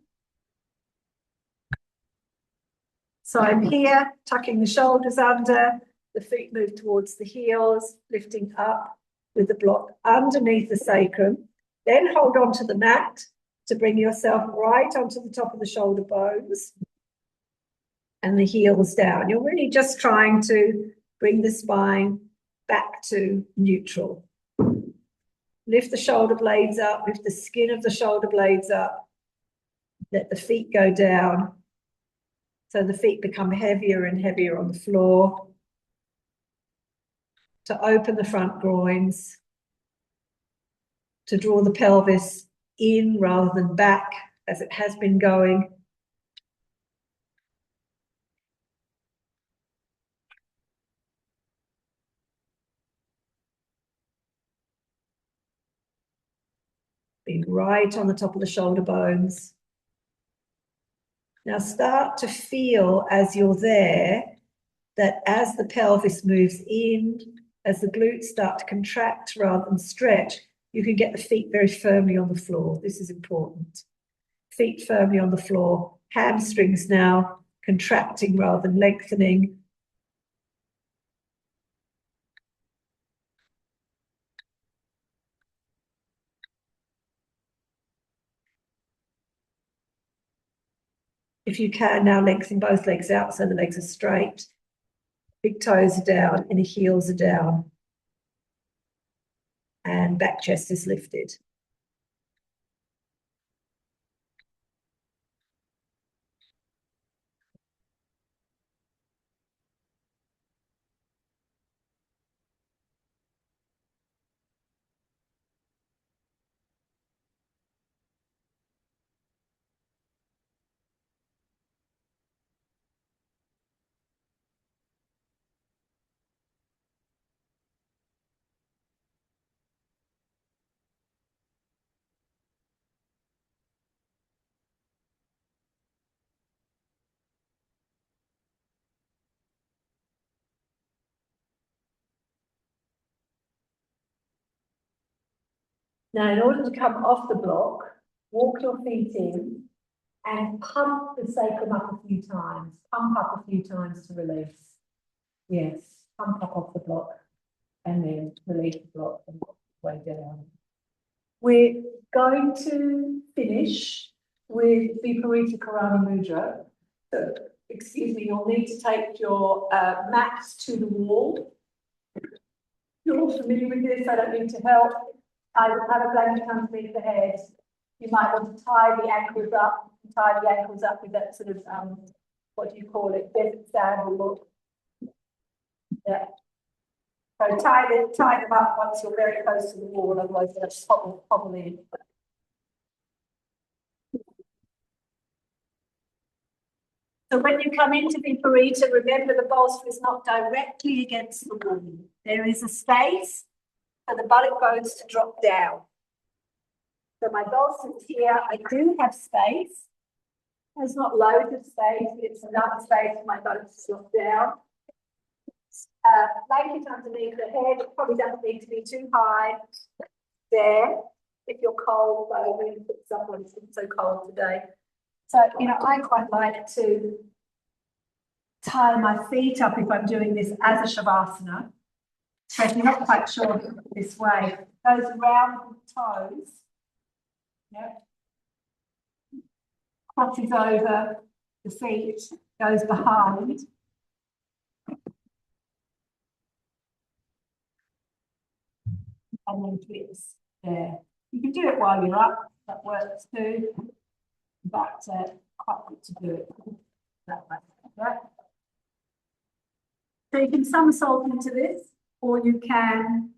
So I'm here, tucking the shoulders under, the feet move towards the heels, lifting up with the block underneath the sacrum. Then hold on to the mat to bring yourself right onto the top of the shoulder bones and the heels down. You're really just trying to bring the spine back to neutral. Lift the shoulder blades up, lift the skin of the shoulder blades up. Let the feet go down. So the feet become heavier and heavier on the floor. To open the front groins. To draw the pelvis in rather than back as it has been going. Being right on the top of the shoulder bones. Now start to feel as you're there that as the pelvis moves in, as the glutes start to contract rather than stretch, you can get the feet very firmly on the floor. This is important. Feet firmly on the floor, hamstrings now contracting rather than lengthening. If you can, now lengthen both legs out so the legs are straight. Big toes are down, inner heels are down. And back chest is lifted. Now, in order to come off the block, walk your feet in and pump the sacrum up a few times. Pump up a few times to release. Yes, pump up off the block and then release the block and walk way down. We're going to finish with Viparita Karani Mudra. So, excuse me, you'll need to take your mats to the wall. You're all familiar with this, I don't need to help. I will have a blanket underneath the head. You might want to tie the ankles up with that sort of, what do you call it, desert sandal look. Yeah. So tie them up once you're very close to the wall, otherwise they'll just hobble in. So when you come into Viparita, remember the bolster is not directly against the wall. There is a space for the buttock bones to drop down. So my bolster is here. I do have space. There's not loads of space. It's enough space for my bones to drop down. Blanket underneath the head. It probably doesn't need to be too high. There. If you're cold, though, I'm going to put someone who's not so cold today. So, you know, I quite like to tie my feet up if I'm doing this as a Shavasana. So if you're not quite sure this way, goes around the toes. Yep. Crosses over the feet, goes behind. And then twists there. You can do it while you're up, that works too. But quite good to do it that way. Right? So you can somersault into this, or you can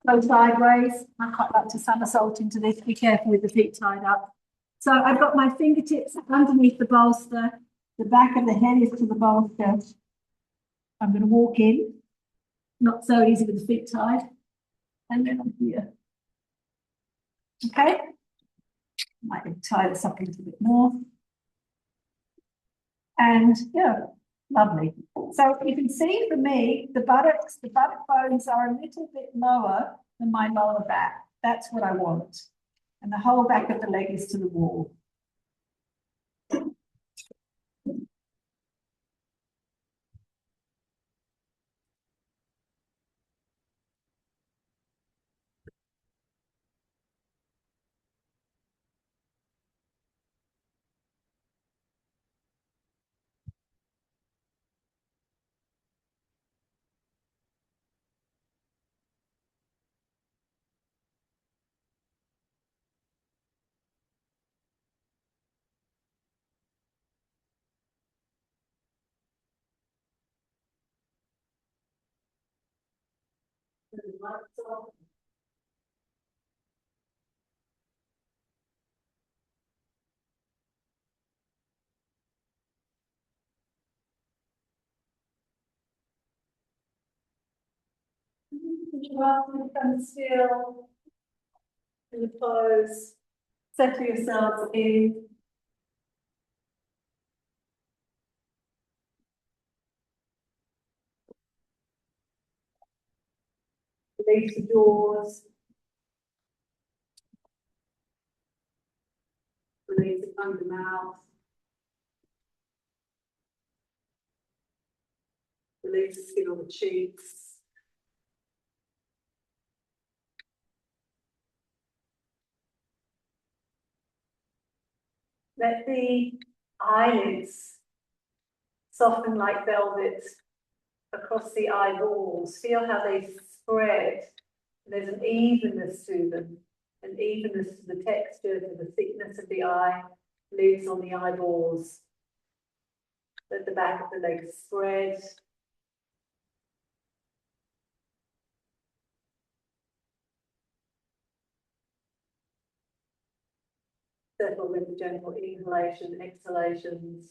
go sideways. I quite like to somersault into this. Be careful with the feet tied up. So I've got my fingertips underneath the bolster. The back of the head is to the bolster. I'm going to walk in. Not so easy with the feet tied. And then I'm here. Okay. Might tie this up a little bit more. And yeah, lovely. So you can see for me, the buttock bones are a little bit lower than my lower back. That's what I want. And the whole back of the leg is to the wall. Welcome, come still. In the pose. Settle yourselves in. Release the jaws. Release the under mouth. Release the skin on the cheeks. Let the eyelids soften like velvet across the eyeballs. Feel how they spread. There's an evenness to them, an evenness to the texture, to the thickness of the eyelids on the eyeballs. Let the back of the leg spread. Settle with the gentle inhalation, exhalations.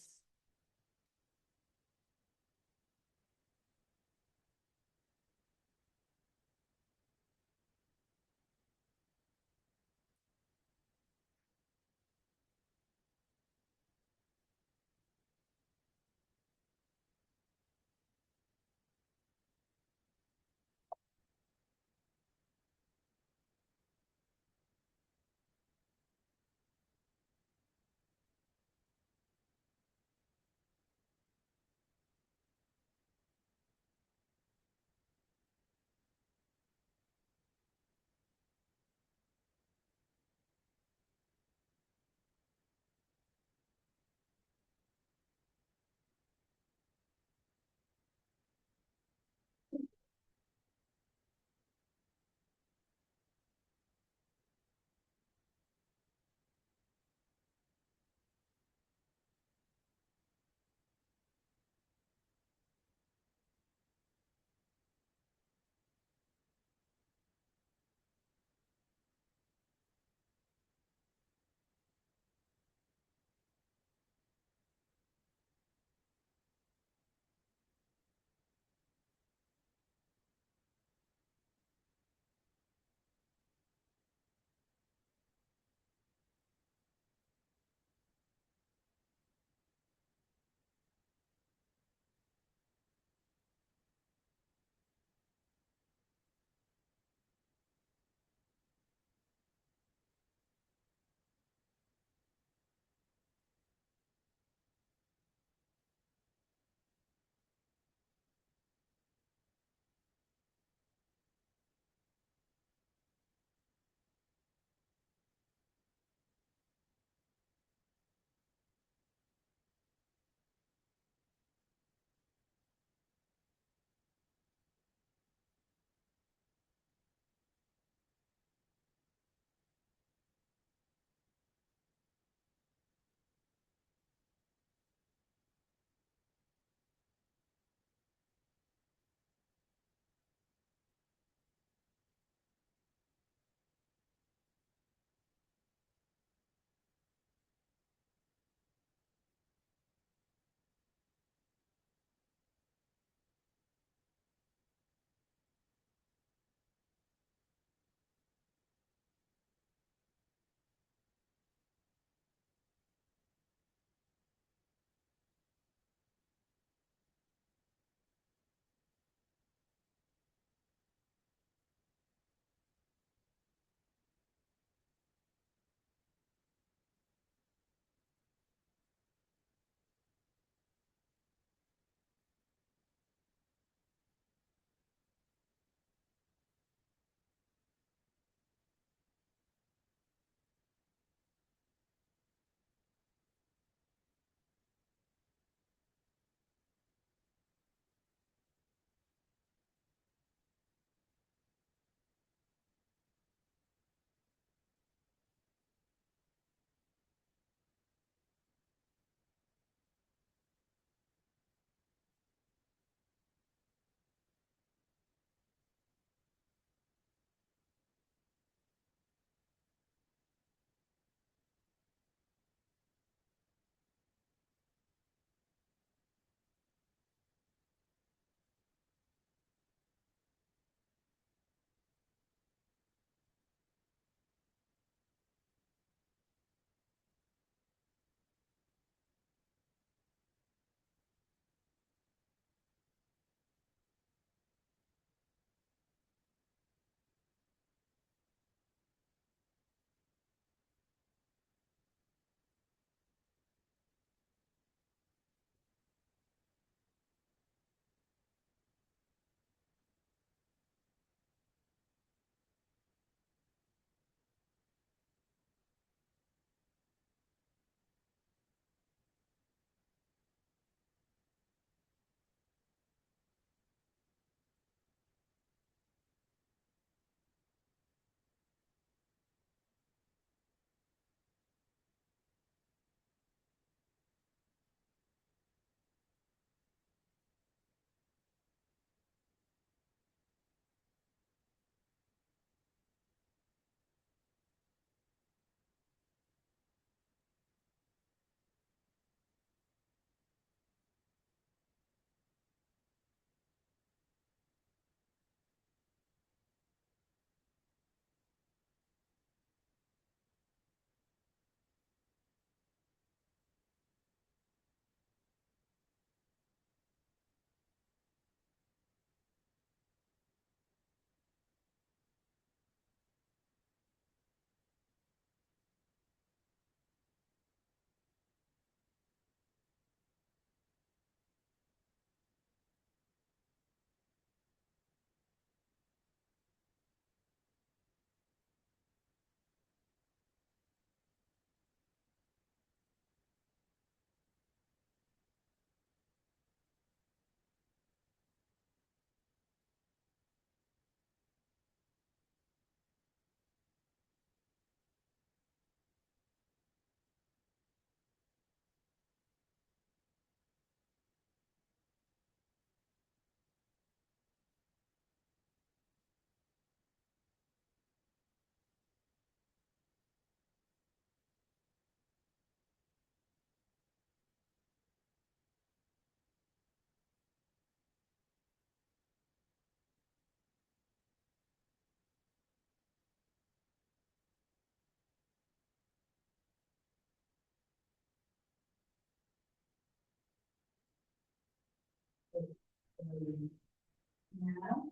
Now,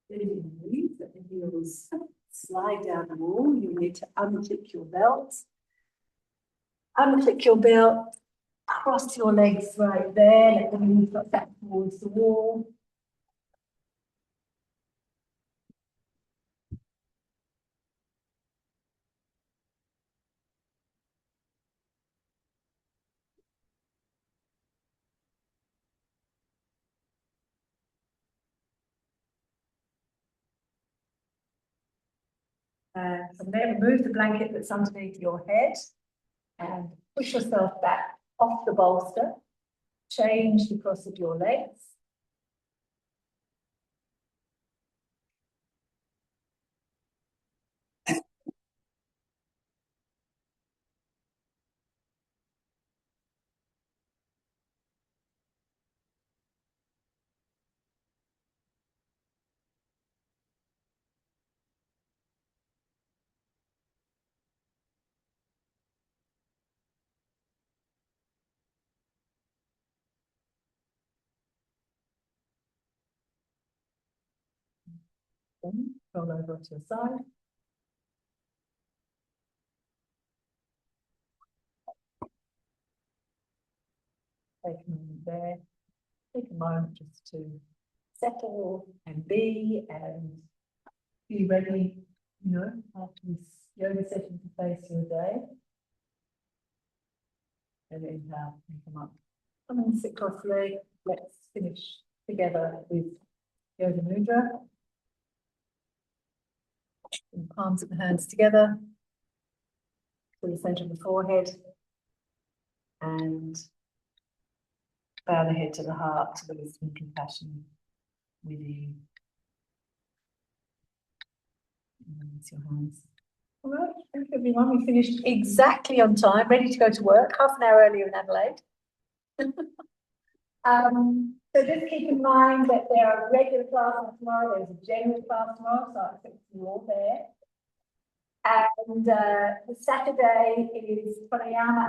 then you move, let the heels slide down the wall. You need to unclip your belt. Unclip your belt, cross your legs right there, let them move back towards the wall. And from there, remove the blanket that's underneath your head and push yourself back off the bolster. Change the cross of your legs. Then roll over to your side. Take a moment there. Take a moment just to settle and be ready, you know, after this yoga session to face your day. And inhale and come up. Come and sit cross-legged. Let's finish together with Yoga Mudra. And palms of the hands together to the center of the forehead. And bow the head to the heart, to the wisdom and compassion within. And release your hands. All right, thank you everyone. We finished exactly on time, ready to go to work, half an hour earlier in Adelaide. So just keep in mind that there are regular classes tomorrow, there's a general class tomorrow, so I expect you all there. And the Saturday is pranayama